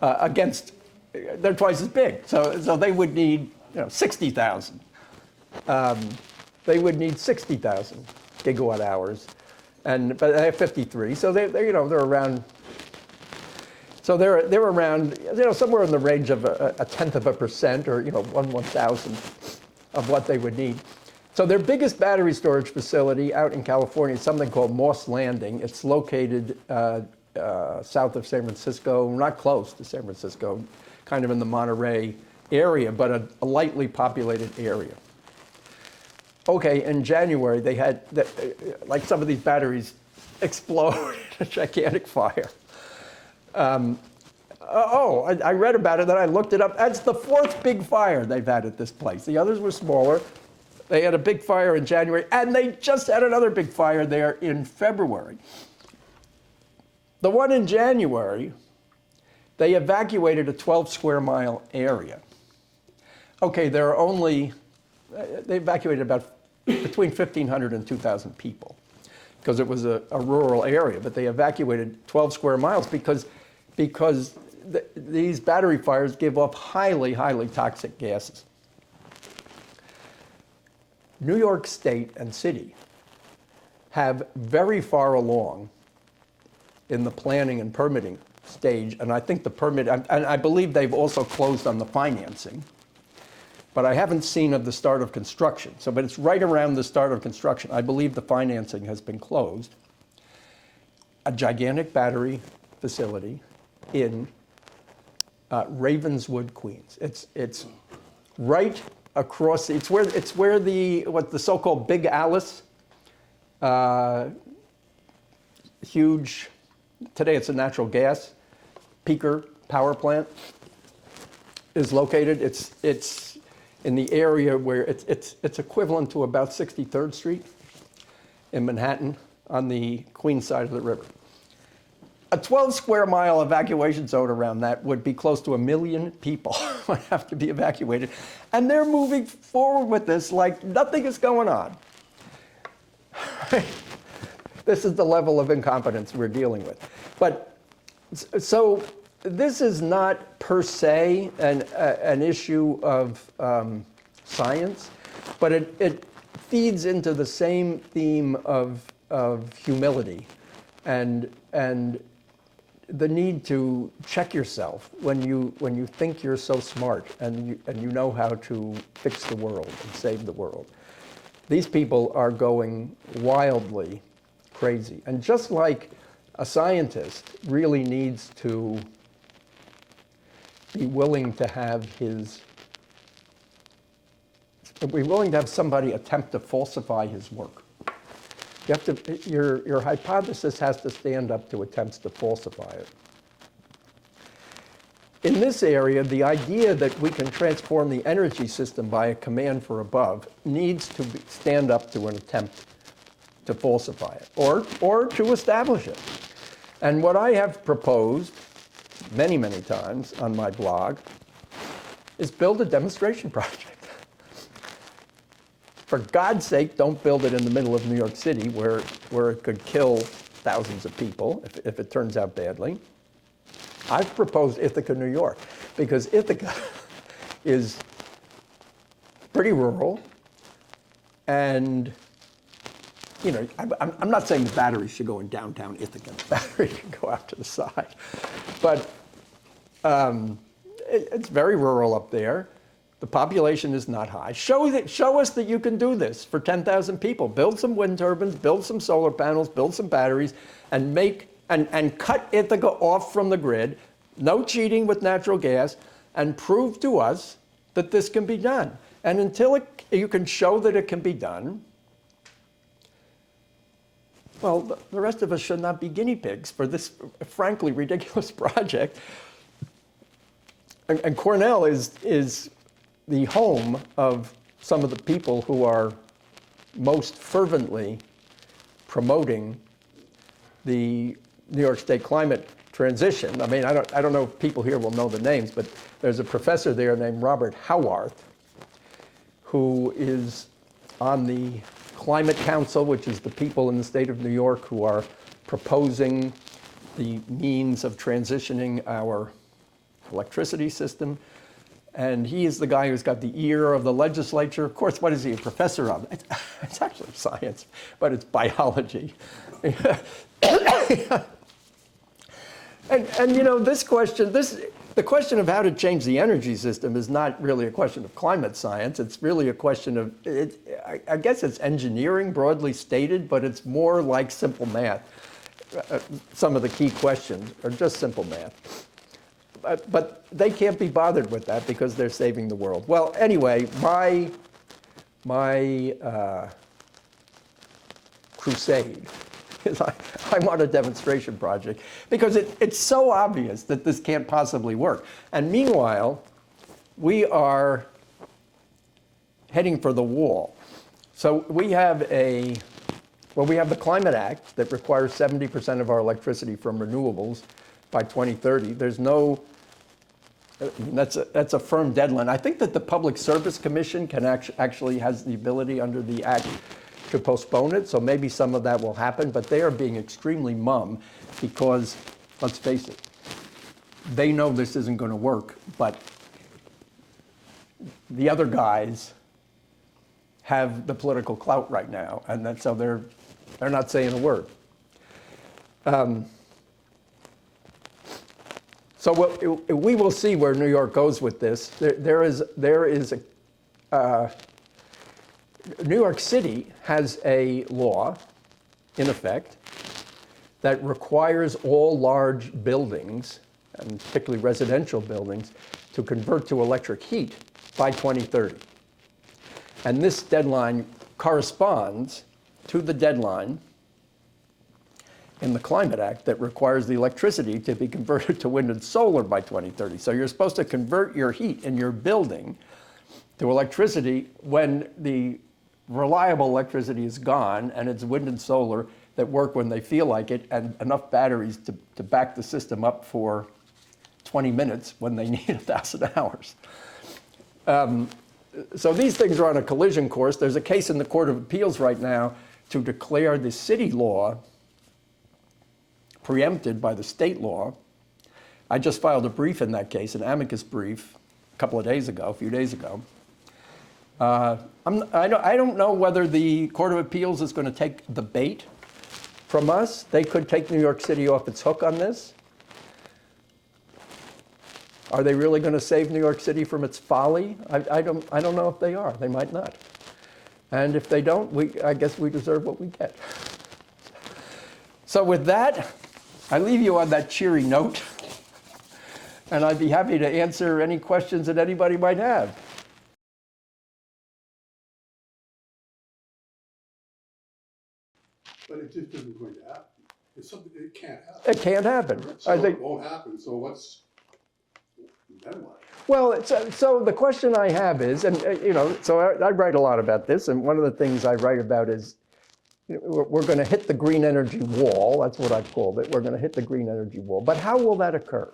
against, they're twice as big. So they would need 60,000. They would need 60,000 gigawatt hours, but they have 53. So they're around. So they're around somewhere in the range of a 0.1%, or 1/1000th of what they would need. So their biggest battery storage facility out in California is something called Moss Landing. It's located south of San Francisco, not close to San Francisco, kind of in the Monterey area, but a lightly populated area. Okay, in January, they had, like some of these batteries explode in a gigantic fire. I read about it, then I looked it up. That's the 4th big fire they've had at this place. The others were smaller. They had a big fire in January, and they just had another big fire there in February. The one in January, they evacuated a 12 square mile area. Okay, they evacuated about between 1,500 and 2,000 people because it was a rural area, but they evacuated 12 square miles because these battery fires give off highly, highly toxic gases. New York State and City have very far along in the planning and permitting stage, and I think and I believe they've also closed on the financing, but I haven't seen of the start of construction. But it's right around the start of construction. I believe the financing has been closed. A gigantic battery facility in Ravenswood, Queens. It's right across. It's where the so-called Big Alice, huge. Today it's a natural gas peaker power plant is located. It's in the area where it's equivalent to about 63rd Street in Manhattan on the Queens side of the river. A 12 square mile evacuation zone around that would be close to 1 million people would have to be evacuated. And they're moving forward with this like nothing is going on. This is the level of incompetence we're dealing with. But so this is not per se an issue of science, but it feeds into the same theme of humility and the need to check yourself when you think you're so smart and you know how to fix the world and save the world. These people are going wildly crazy. And just like a scientist really needs to be willing to have somebody attempt to falsify his work. You have to, your hypothesis has to stand up to attempts to falsify it. In this area, the idea that we can transform the energy system by a command for above needs to stand up to an attempt to falsify it or to establish it. And what I have proposed many, many times on my blog is build a demonstration project. For God's sake, don't build it in the middle of New York City where it could kill thousands of people if it turns out badly. I've proposed Ithaca, New York, because Ithaca is pretty rural, and I'm not saying the batteries should go in downtown Ithaca. The batteries should go out to the side, but it's very rural up there. The population is not high. Show us that you can do this for 10,000 people. Build some wind turbines, build some solar panels, build some batteries, and cut Ithaca off from the grid, no cheating with natural gas, and prove to us that this can be done. And until you can show that it can be done, well, the rest of us should not be guinea pigs for this frankly ridiculous project. And Cornell is the home of some of the people who are most fervently promoting the New York State climate transition. I mean, I don't know if people here will know the names, but there's a professor there named Robert Howarth, who is on the Climate Council, which is the people in the state of New York who are proposing the means of transitioning our electricity system. And he is the guy who's got the ear of the legislature. Of course, what is he a professor of? It's actually science, but it's biology. And this question, the question of how to change the energy system is not really a question of climate science. It's really a question of, I guess it's engineering broadly stated, but it's more like simple math. Some of the key questions are just simple math. But they can't be bothered with that because they're saving the world. Well, anyway, my crusade is I want a demonstration project because it's so obvious that this can't possibly work. And meanwhile, we are heading for the wall. So we have the Climate Act that requires 70% of our electricity from renewables by 2030. There's no, that's a firm deadline. I think that the Public Service Commission can actually has the ability under the Act to postpone it, so maybe some of that will happen, but they are being extremely mum because, let's face it, they know this isn't going to work, but the other guys have the political clout right now, and so they're not saying a word. So we will see where New York goes with this. New York City has a law, in effect, that requires all large buildings, and particularly residential buildings, to convert to electric heat by 2030. And this deadline corresponds to the deadline in the Climate Act that requires the electricity to be converted to wind and solar by 2030. So you're supposed to convert your heat in your building to electricity when the reliable electricity is gone, and it's wind and solar that work when they feel like it, and enough batteries to back the system up for 20 minutes when they need 1,000 hours. So these things are on a collision course. There's a case in the Court of Appeals right now to declare the city law preempted by the state law. I just filed a brief in that case, an amicus brief, a few days ago. I don't know whether the Court of Appeals is going to take the bait from us. They could take New York City off its hook on this. Are they really going to save New York City from its folly? I don't know if they are. They might not. And if they don't, I guess we deserve what we get. So with that, I leave you on that cheery note, and I'd be happy to answer any questions that anybody might have. But it just isn't going to happen. It's something, it can't happen. It can't happen. So I think. it won't happen, so then what? Well, so the question I have is, and so I write a lot about this, and one of the things I write about is, we're going to hit the green energy wall. That's what I've called it. We're going to hit the green energy wall. But how will that occur?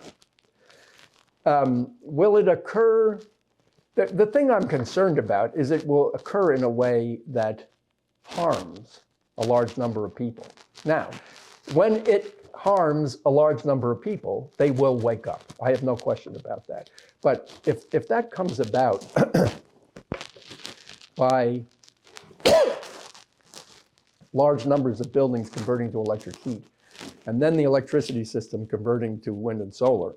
Will it occur? The thing I'm concerned about is it will occur in a way that harms a large number of people. Now, when it harms a large number of people, they will wake up. I have no question about that. But if that comes about by large numbers of buildings converting to electric heat, and then the electricity system converting to wind and solar,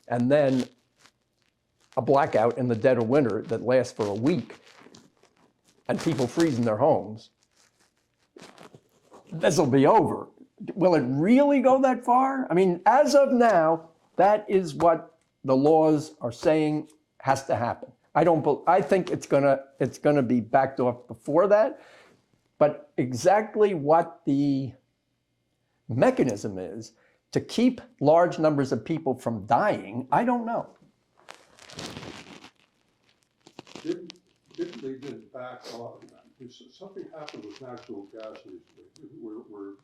and then a blackout in the dead of winter that lasts for a week, and people freeze in their homes, this will be over. Will it really go that far? I mean, as of now, that is what the laws are saying has to happen. I think it's gonna be backed off before that, but exactly what the mechanism is to keep large numbers of people from dying, I don't know. Didn't they just back off? Something happened with natural gas recently, where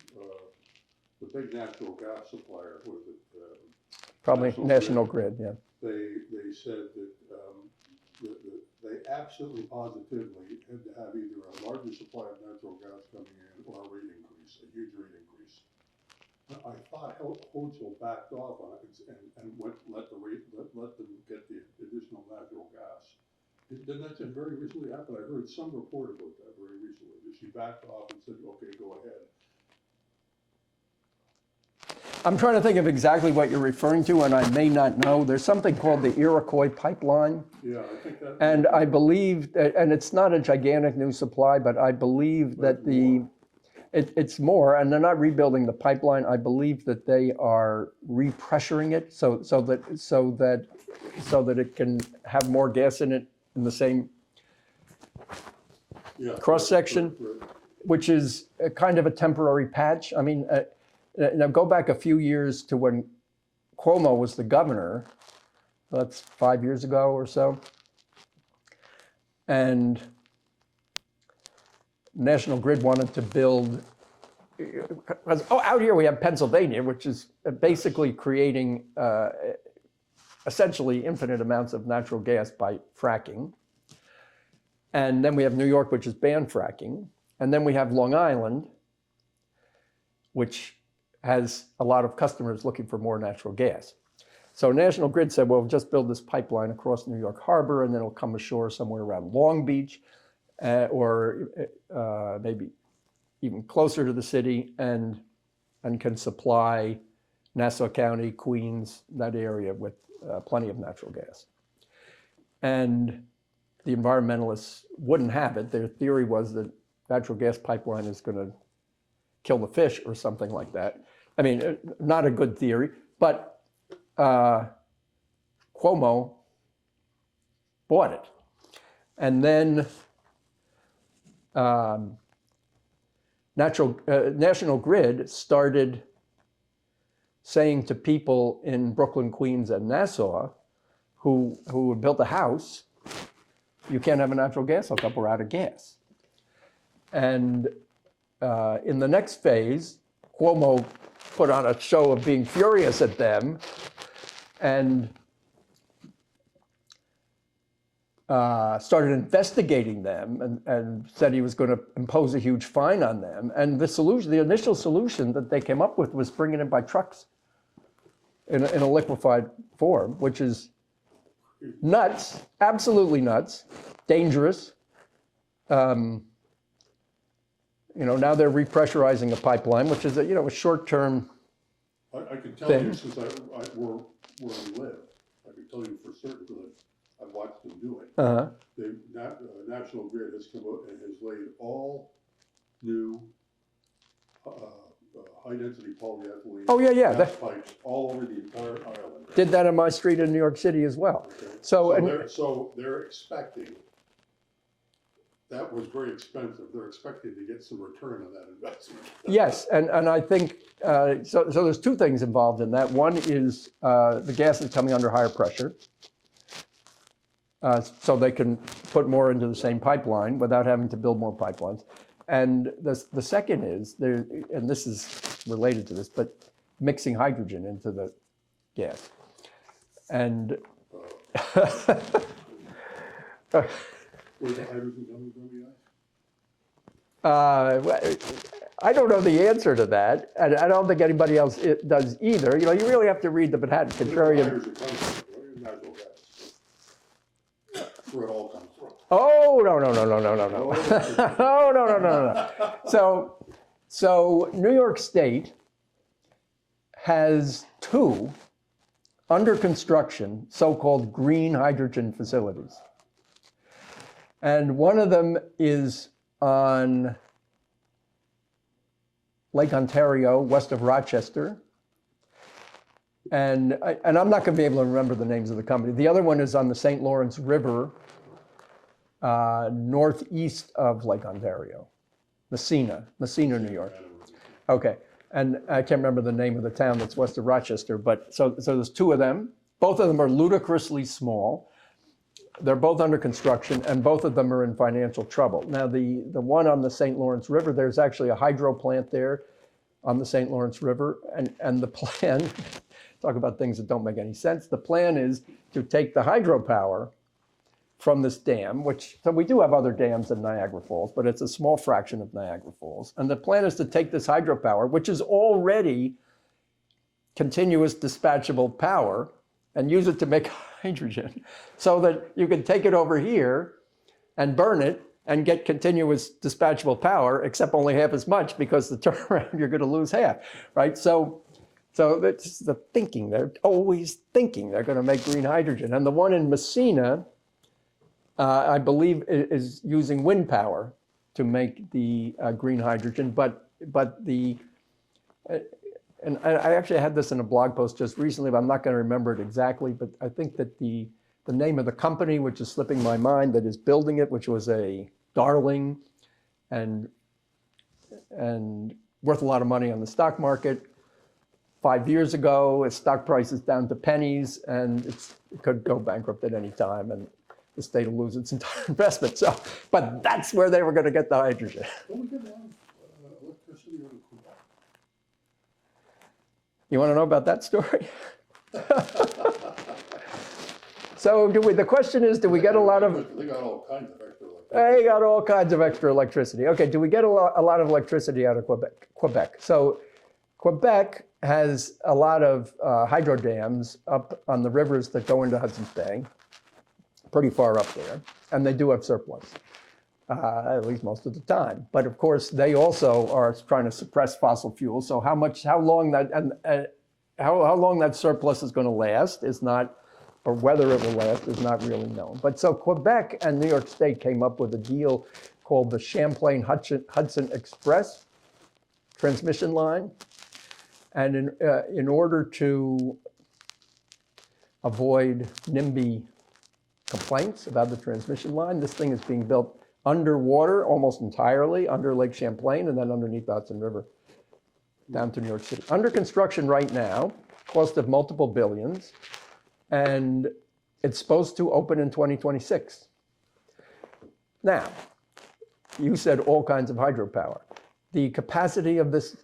the big natural gas supplier, what is it? Probably National Grid, yeah. They said that they absolutely positively had to have either a larger supply of natural gas coming in or a rate increase, a huge rate increase. I thought Hochul backed off on it and let them get the additional natural gas. Didn't that just very recently happen? I heard some report about that very recently, that she backed off and said, okay, go ahead. I'm trying to think of exactly what you're referring to, and I may not know. There's something called the Iroquois pipeline. Yeah, I think that. And I believe that, and it's not a gigantic new supply, but I believe that it's more, and they're not rebuilding the pipeline. I believe that they are repressuring it so that it can have more gas in it in the same cross section, right. which is a kind of a temporary patch. I mean, now go back a few years to when Cuomo was the governor. That's 5 years ago or so. And National Grid wanted to build, out here we have Pennsylvania, which is basically creating essentially infinite amounts of natural gas by fracking. And then we have New York, which is banned fracking. And then we have Long Island, which has a lot of customers looking for more natural gas. So National Grid said, well, just build this pipeline across New York Harbor, and then it'll come ashore somewhere around Long Beach, or maybe even closer to the city, and can supply Nassau County, Queens, that area with plenty of natural gas. And the environmentalists wouldn't have it. Their theory was that natural gas pipeline is going to kill the fish or something like that. I mean, not a good theory, but Cuomo bought it. And then National Grid started saying to people in Brooklyn, Queens, and Nassau who had built a house, you can't have a natural gas hookup, we're out of gas. And in the next phase, Cuomo put on a show of being furious at them and started investigating them and said he was going to impose a huge fine on them. And the initial solution that they came up with was bringing it by trucks in a liquefied form, which is nuts, absolutely nuts, dangerous. Now they're repressurizing a pipeline, which is a short-term I can tell thing. you, since where we live, I can tell you for certain that I've watched them do it. Uh-huh. National Grid has come out and has laid all new high-density polyethylene. Oh, yeah. Gas pipes all over the entire island. Did that on my street in New York City as well. Okay. So, So they're expecting, that was very expensive, they're expecting to get some return on that investment. yes, and I think, so there's two things involved in that. One is the gas is coming under higher pressure. So they can put more into the same pipeline without having to build more pipelines. And the second is, and this is related to this, but mixing hydrogen into the gas. And Where's the hydrogen coming from, you I don't know the answer to that, and I don't think anybody else does either. You really have to read the Manhattan Contrarian. Hydrogen comes from, where is natural gas? That's where it all comes from. Oh, no. Oh, no. So New York State has two under construction so-called green hydrogen facilities. And one of them is on Lake Ontario, west of Rochester. And I'm not going to be able to remember the names of the company. The other one is on the St. Lawrence River, northeast of Lake Ontario, Messina, New York. Okay, and I can't remember the name of the town that's west of Rochester, but so there's two of them. Both of them are ludicrously small. They're both under construction, and both of them are in financial trouble. Now, the one on the St. Lawrence River, there's actually a hydro plant there on the St. Lawrence River, and the plan, talk about things that don't make any sense, the plan is to take the hydropower from this dam, so we do have other dams in Niagara Falls, but it's a small fraction of Niagara Falls. And the plan is to take this hydropower, which is already continuous dispatchable power, and use it to make hydrogen, so that you can take it over here and burn it and get continuous dispatchable power, except only half as much, because the turnaround, you're going to lose half, right? So that's the thinking. They're always thinking they're going to make green hydrogen. And the one in Messina, I believe, is using wind power to make the green hydrogen, but and I actually had this in a blog post just recently, but I'm not going to remember it exactly, but I think that the name of the company, which is slipping my mind, that is building it, which was a darling and worth a lot of money on the stock market 5 years ago, its stock price is down to pennies, and it could go bankrupt at any time, and the state will lose its entire investment. So, but that's where they were going to get the hydrogen. Don't we get a lot of electricity out of Quebec? You want to know about that story? So the question is, do we get a lot of... They got all kinds of extra electricity. They got all kinds of extra electricity. Okay, do we get a lot of electricity out of Quebec? So Quebec has a lot of hydro dams up on the rivers that go into Hudson's Bay, pretty far up there, and they do have surplus, at least most of the time. But of course, they also are trying to suppress fossil fuels. So how long that surplus is going to last is not, or whether it will last is not really known. But so Quebec and New York State came up with a deal called the Champlain-Hudson Express transmission line. And in order to avoid NIMBY complaints about the transmission line, this thing is being built underwater almost entirely, under Lake Champlain, and then underneath the Hudson River down to New York City. Under construction right now, cost of multiple billions, and it's supposed to open in 2026. Now, you said all kinds of hydropower. The capacity of this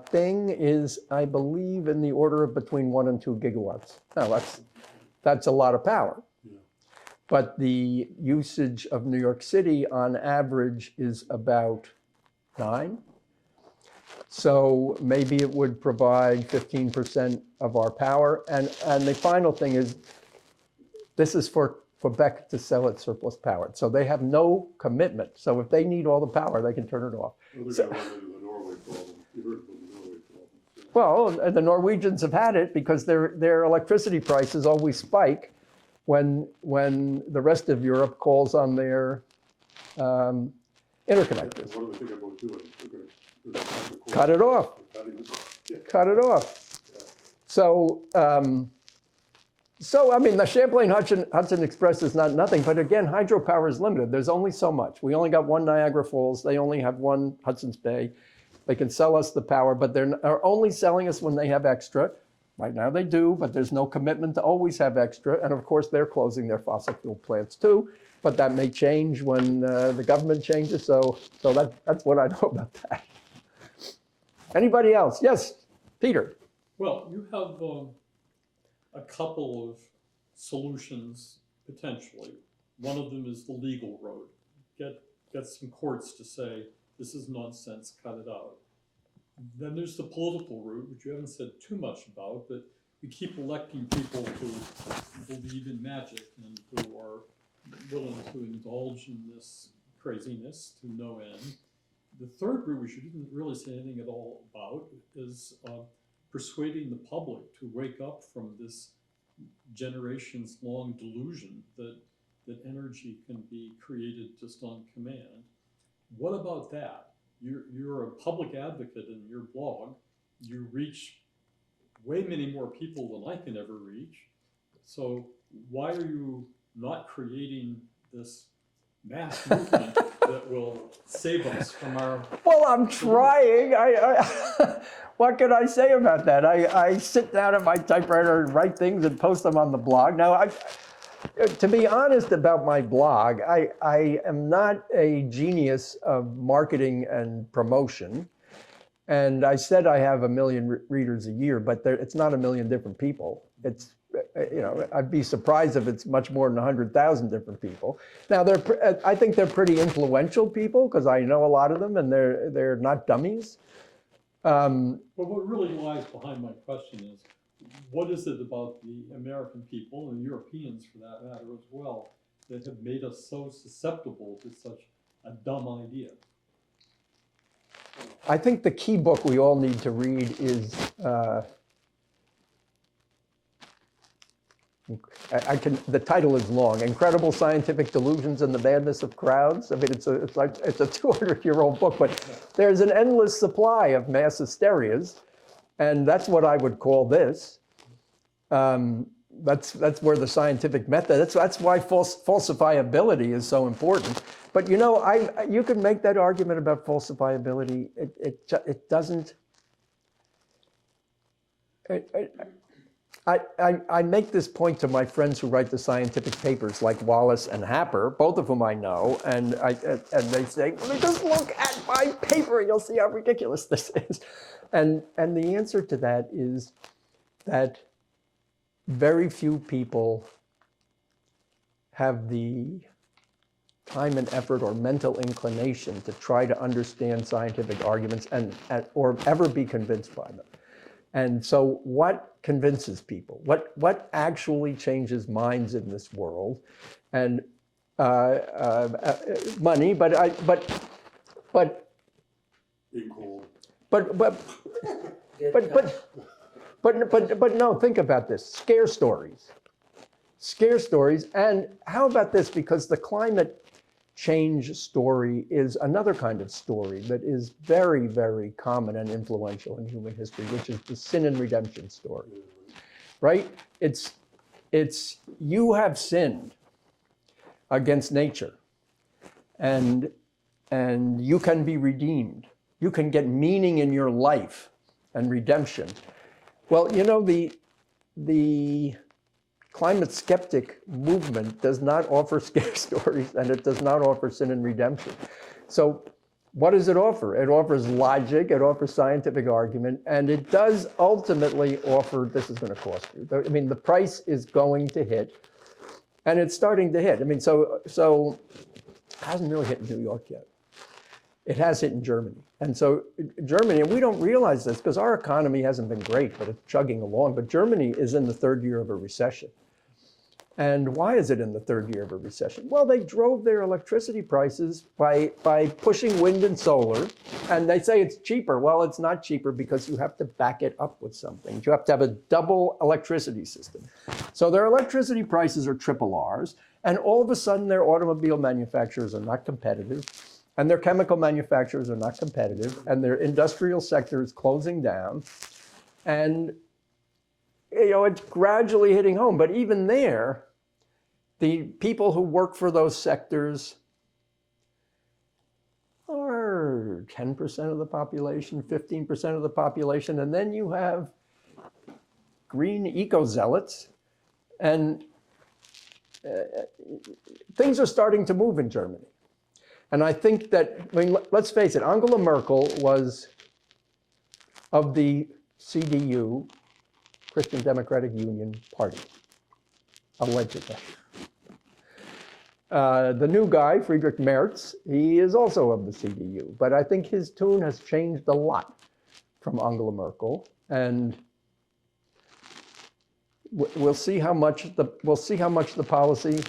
thing is, I believe, in the order of between 1 and 2 gigawatts. Now, that's a lot of power. Yeah. But the usage of New York City on average is about 9. So maybe it would provide 15% of our power. And the final thing is, this is for Quebec to sell its surplus power. So they have no commitment. So if they need all the power, they can turn it off. Well, they're going to run into the Norway problem. You heard about the Norway problem. Well, the Norwegians have had it because their electricity prices always spike when the rest of Europe calls on their interconnectors. What do they think about doing? They're going to cut it off. Cut it off. So, I mean, the Champlain-Hudson Express is not nothing, but again, hydropower is limited. There's only so much. We only got one Niagara Falls. They only have one Hudson's Bay. They can sell us the power, but they're only selling us when they have extra. Right now they do, but there's no commitment to always have extra. And of course, they're closing their fossil fuel plants too, but that may change when the government changes. So that's what I know about that. Anybody else? Yes, Peter. Well, you have a couple of solutions potentially. One of them is the legal road. Get some courts to say, this is nonsense, cut it out. Then there's the political route, which you haven't said too much about, but we keep electing people who believe in magic and who are willing to indulge in this craziness to no end. The third route, which you didn't really say anything at all about, is persuading the public to wake up from this generations-long delusion that energy can be created just on command. What about that? You're a public advocate in your blog. You reach way many more people than I can ever reach. So why are you not creating this mass movement that will save us from our... Well, I'm trying. What can I say about that? I sit down at my typewriter and write things and post them on the blog. Now, to be honest about my blog, I am not a genius of marketing and promotion. And I said I have 1 million readers a year, but it's not 1 million different people. It's, I'd be surprised if it's much more than 100,000 different people. Now, I think they're pretty influential people because I know a lot of them and they're not dummies. But what really lies behind my question is, what is it about the American people and Europeans for that matter as well that have made us so susceptible to such a dumb idea? I think the key book we all need to read is the title is long, Incredible Scientific Delusions and the Madness of Crowds. I mean, it's a 200-year-old book, but there's an endless supply of mass hysterias, and that's what I would call this. That's where the scientific method, that's why falsifiability is so important. But you can make that argument about falsifiability. It doesn't, I make this point to my friends who write the scientific papers like Wallace and Happer, both of whom I know, and they say, well, just look at my paper and you'll see how ridiculous this is. And the answer to that is that very few people have the time and effort or mental inclination to try to understand scientific arguments or ever be convinced by them. And so what convinces people? What actually changes minds in this world? And money, but no, think about this. Scare stories. Scare stories. And how about this? Because the climate change story is another kind of story that is very, very common and influential in human history, which is the sin and redemption story, right? It's you have sinned against nature, and you can be redeemed. You can get meaning in your life and redemption. Well, the climate skeptic movement does not offer scare stories, and it does not offer sin and redemption. So what does it offer? It offers logic, it offers scientific argument, and it does ultimately offer, this is going to cost you. I mean, the price is going to hit, and it's starting to hit. I mean, so it hasn't really hit in New York yet. It has hit in Germany. And so Germany, and we don't realize this because our economy hasn't been great, but it's chugging along. But Germany is in the 3rd year of a recession. And why is it in the 3rd year of a recession? Well, they drove their electricity prices by pushing wind and solar. And they say it's cheaper. Well, it's not cheaper because you have to back it up with something. You have to have a double electricity system. So their electricity prices are triple R's. And all of a sudden, their automobile manufacturers are not competitive. and their chemical manufacturers are not competitive, and their industrial sector is closing down, and it's gradually hitting home. But even there, the people who work for those sectors are 10% of the population, 15% of the population, and then you have green eco-zealots, and things are starting to move in Germany. And I think that, I mean, let's face it, Angela Merkel was of the CDU, Christian Democratic Union Party, allegedly. The new guy, Friedrich Merz, he is also of the CDU, but I think his tune has changed a lot from Angela Merkel, and we'll see how much the policy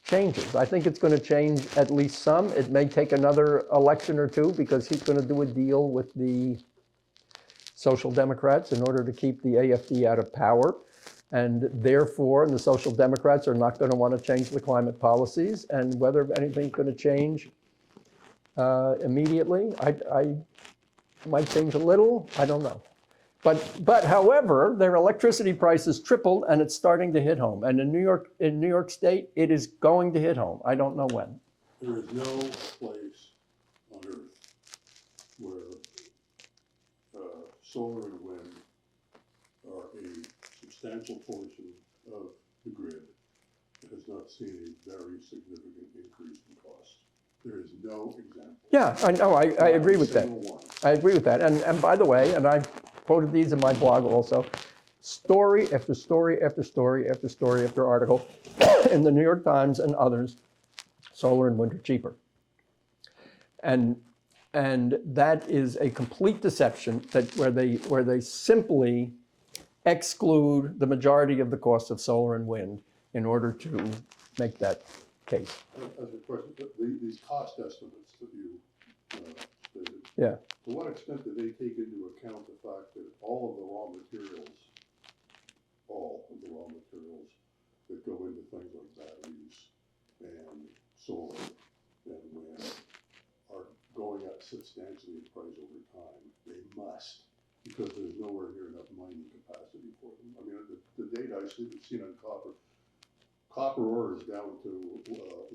changes. I think it's going to change at least some. It may take another election or two because he's going to do a deal with the Social Democrats in order to keep the AfD out of power. And therefore, the Social Democrats are not going to want to change the climate policies. And whether anything's going to change immediately, I might change a little. I don't know. But however, their electricity prices tripled, and it's starting to hit home. And in New York State, it is going to hit home. I don't know when. There is no place on earth where solar and wind are a substantial portion of the grid that has not seen a very significant increase in cost. There is no example. Yeah, I know. I agree with that. I agree with that. And by the way, and I quoted these in my blog also, story after story after story after story after article in the New York Times and others, solar and wind are cheaper. And that is a complete deception that where they simply exclude the majority of the cost of solar and wind in order to make that case. As a question, these cost estimates that you stated, Yeah. to what extent do they take into account the fact that all of the raw materials that go into things like batteries and solar and wind are going up substantially in price over time? They must, because there's nowhere near enough mining capacity for them. I mean, the data I've seen on copper ore is down to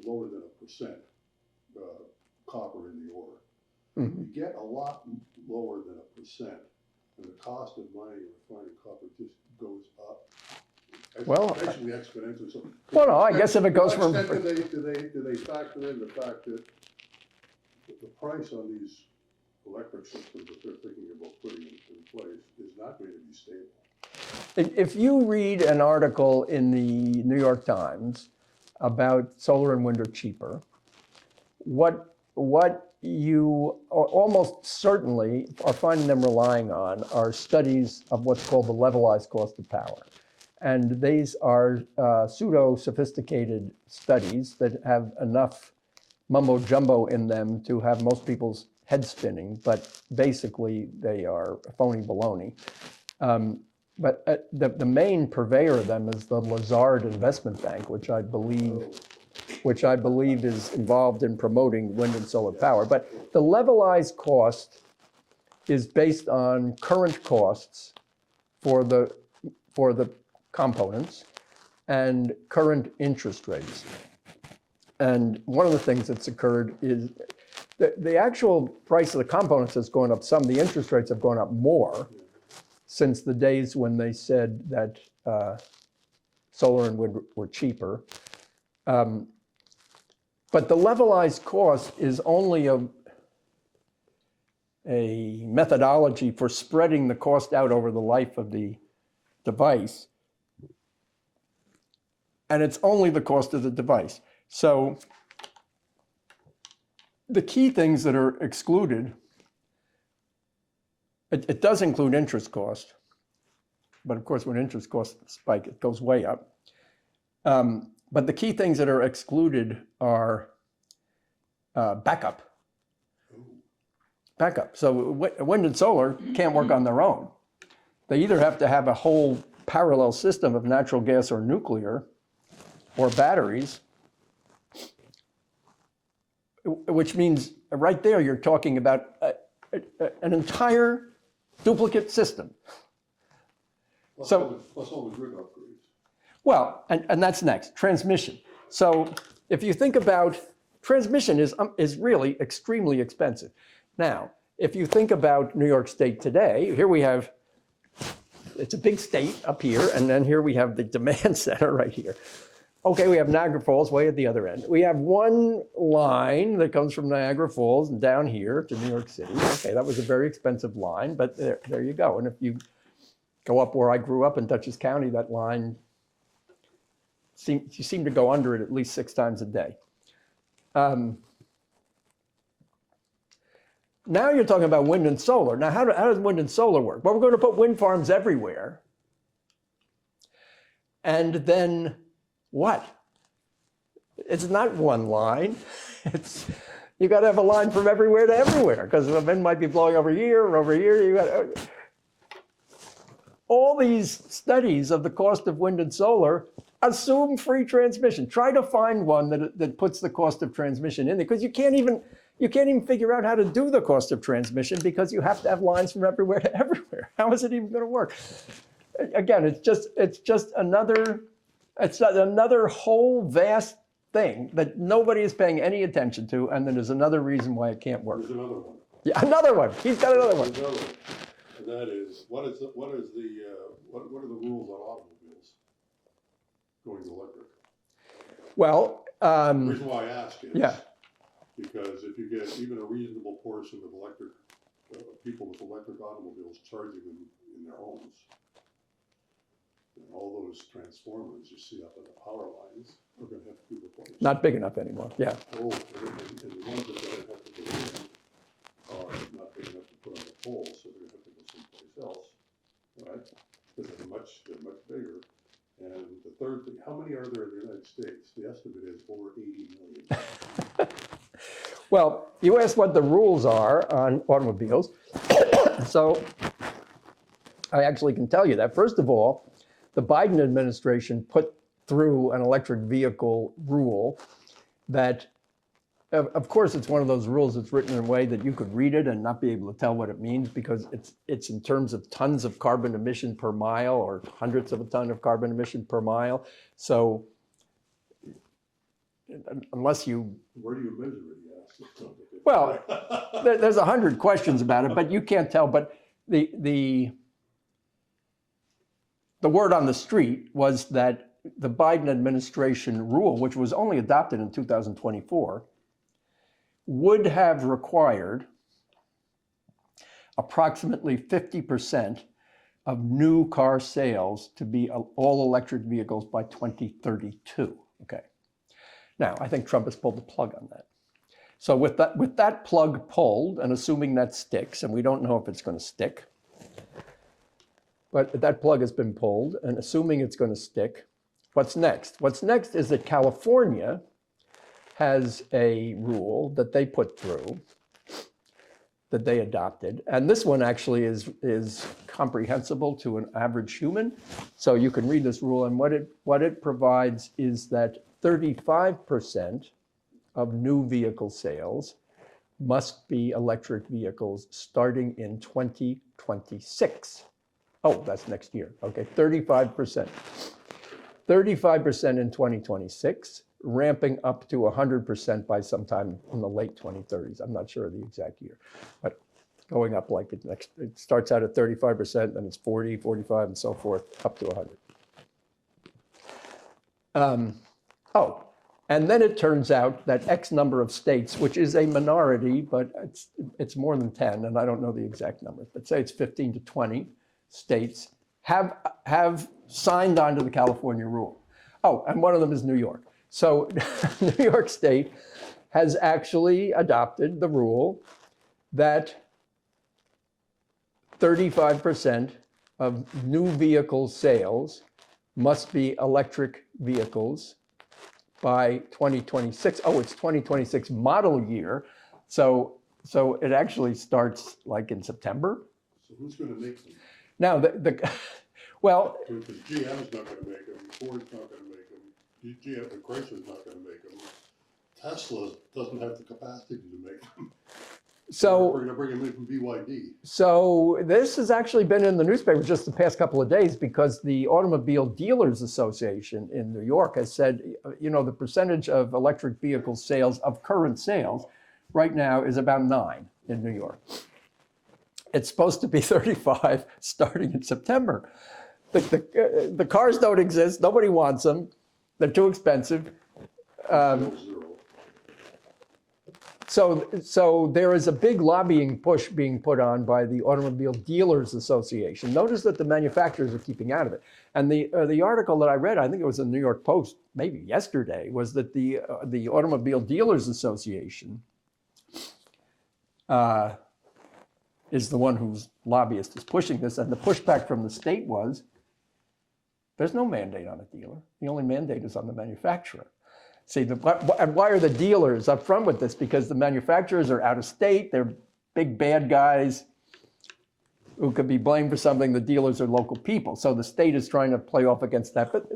lower than 1% copper in the ore. Mm-hmm. You get a lot lower than 1%, and the cost of mining and refining copper just goes up. Well, Basically exponentially. So, well, no, I guess if it goes from. do they factor in the fact that the price on these electric systems that they're thinking about putting in place is not going to be stable? If you read an article in the New York Times about solar and wind are cheaper, what you almost certainly are finding them relying on are studies of what's called the levelized cost of power. And these are pseudo-sophisticated studies that have enough mumbo-jumbo in them to have most people's heads spinning, but basically they are phony baloney. But the main purveyor of them is the Lazard Investment Bank, which I believe is involved in promoting wind and solar power. But the levelized cost is based on current costs for the components and current interest rates. And one of the things that's occurred is the actual price of the components has gone up some. The interest rates have gone up more since the days when they said that solar and wind were cheaper. But the levelized cost is only a methodology for spreading the cost out over the life of the device. And it's only the cost of the device. So the key things that are excluded, it does include interest cost. But of course, when interest costs spike, it goes way up. But the key things that are excluded are backup. Backup. So wind and solar can't work on their own. They either have to have a whole parallel system of natural gas or nuclear or batteries, which means right there you're talking about an entire duplicate system. Plus So- all the grid upgrades. Well, and that's next, transmission. So if you think about transmission is really extremely expensive. Now, if you think about New York State today, here we have, it's a big state up here, and then here we have the demand center right here. Okay, we have Niagara Falls way at the other end. We have one line that comes from Niagara Falls and down here to New York City. Okay, that was a very expensive line, but there you go. And if you go up where I grew up in Dutchess County, that line, you seem to go under it at least 6 times a day. Now you're talking about wind and solar. Now, how does wind and solar work? Well, we're going to put wind farms everywhere. And then what? It's not one line. You got to have a line from everywhere to everywhere, because the wind might be blowing over here or over here. You got all these studies of the cost of wind and solar assume free transmission. Try to find one that puts the cost of transmission in there, because you can't even figure out how to do the cost of transmission, because you have to have lines from everywhere to everywhere. How is it even going to work? Again, it's just another whole vast thing that nobody is paying any attention to, and then there's another reason why it can't work. There's another one. Yeah, another one. He's got another one. There's another one. And that is, what are the rules on automobiles going electric? Well, The reason why I ask is, yeah. because if you get even a reasonable portion of electric, people with electric automobiles charging them in their homes, and all those transformers you see up in the power lines are going to have to be replaced. Not big enough anymore. Yeah. Oh, and the ones that don't have to go in are not big enough to put on the pole, so they're going to have to go someplace else, right? Because they're much bigger. And the third thing, how many are there in the United States? The estimate is over 80 million. Well, you asked what the rules are on automobiles. So I actually can tell you that. First of all, the Biden administration put through an electric vehicle rule that, of course, it's one of those rules that's written in a way that you could read it and not be able to tell what it means, because it's in terms of tons of carbon emission per mile, or hundredths of a ton of carbon emission per mile. So unless you... Where do you measure it, yes? Well, there's 100 questions about it, but you can't tell. But the word on the street was that the Biden administration rule, which was only adopted in 2024, would have required approximately 50% of new car sales to be all electric vehicles by 2032. Okay. Now, I think Trump has pulled the plug on that. So with that plug pulled, and assuming that sticks, and we don't know if it's going to stick, but that plug has been pulled, and assuming it's going to stick, what's next? What's next is that California has a rule that they put through, that they adopted, and this one actually is comprehensible to an average human. So you can read this rule, and what it provides is that 35% of new vehicle sales must be electric vehicles starting in 2026. Oh, that's next year. Okay, 35%. 35% in 2026, ramping up to 100% by sometime in the late 2030s. I'm not sure of the exact year, but going up like it starts out at 35%, then it's 40, 45, and so forth, up to 100. And then it turns out that X number of states, which is a minority, but it's more than 10, and I don't know the exact number, but say it's 15 to 20 states have signed on to the California rule. Oh, and one of them is New York. So New York State has actually adopted the rule that 35% of new vehicle sales must be electric vehicles by 2026. Oh, it's 2026 model year. So it actually starts like in September. So who's going to make them? Now, well, Because GM's not going to make them, Ford's not going to make them, GM, Chrysler's not going to make them, Tesla doesn't have the capacity to make them. So, We're gonna bring them in from BYD. so this has actually been in the newspaper just the past couple of days because the Automobile Dealers Association in New York has said, you know, the percentage of electric vehicle sales of current sales right now is about 9 in New York. It's supposed to be 35 starting in September. The cars don't exist. Nobody wants them. They're too expensive. Zero. So there is a big lobbying push being put on by the Automobile Dealers Association. Notice that the manufacturers are keeping out of it. And the article that I read, I think it was in the New York Post, maybe yesterday, was that the Automobile Dealers Association is the one whose lobbyist is pushing this. And the pushback from the state was, there's no mandate on a dealer. The only mandate is on the manufacturer. See, and why are the dealers up front with this? Because the manufacturers are out of state. They're big bad guys who could be blamed for something. The dealers are local people. So the state is trying to play off against that. But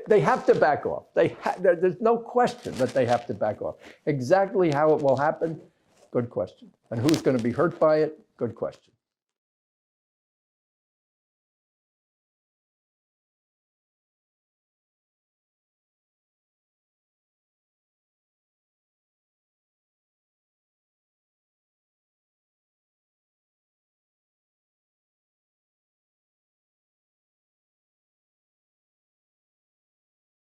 they have to back off. There's no question that they have to back off. Exactly how it will happen, good question. And who's going to be hurt by it, good question.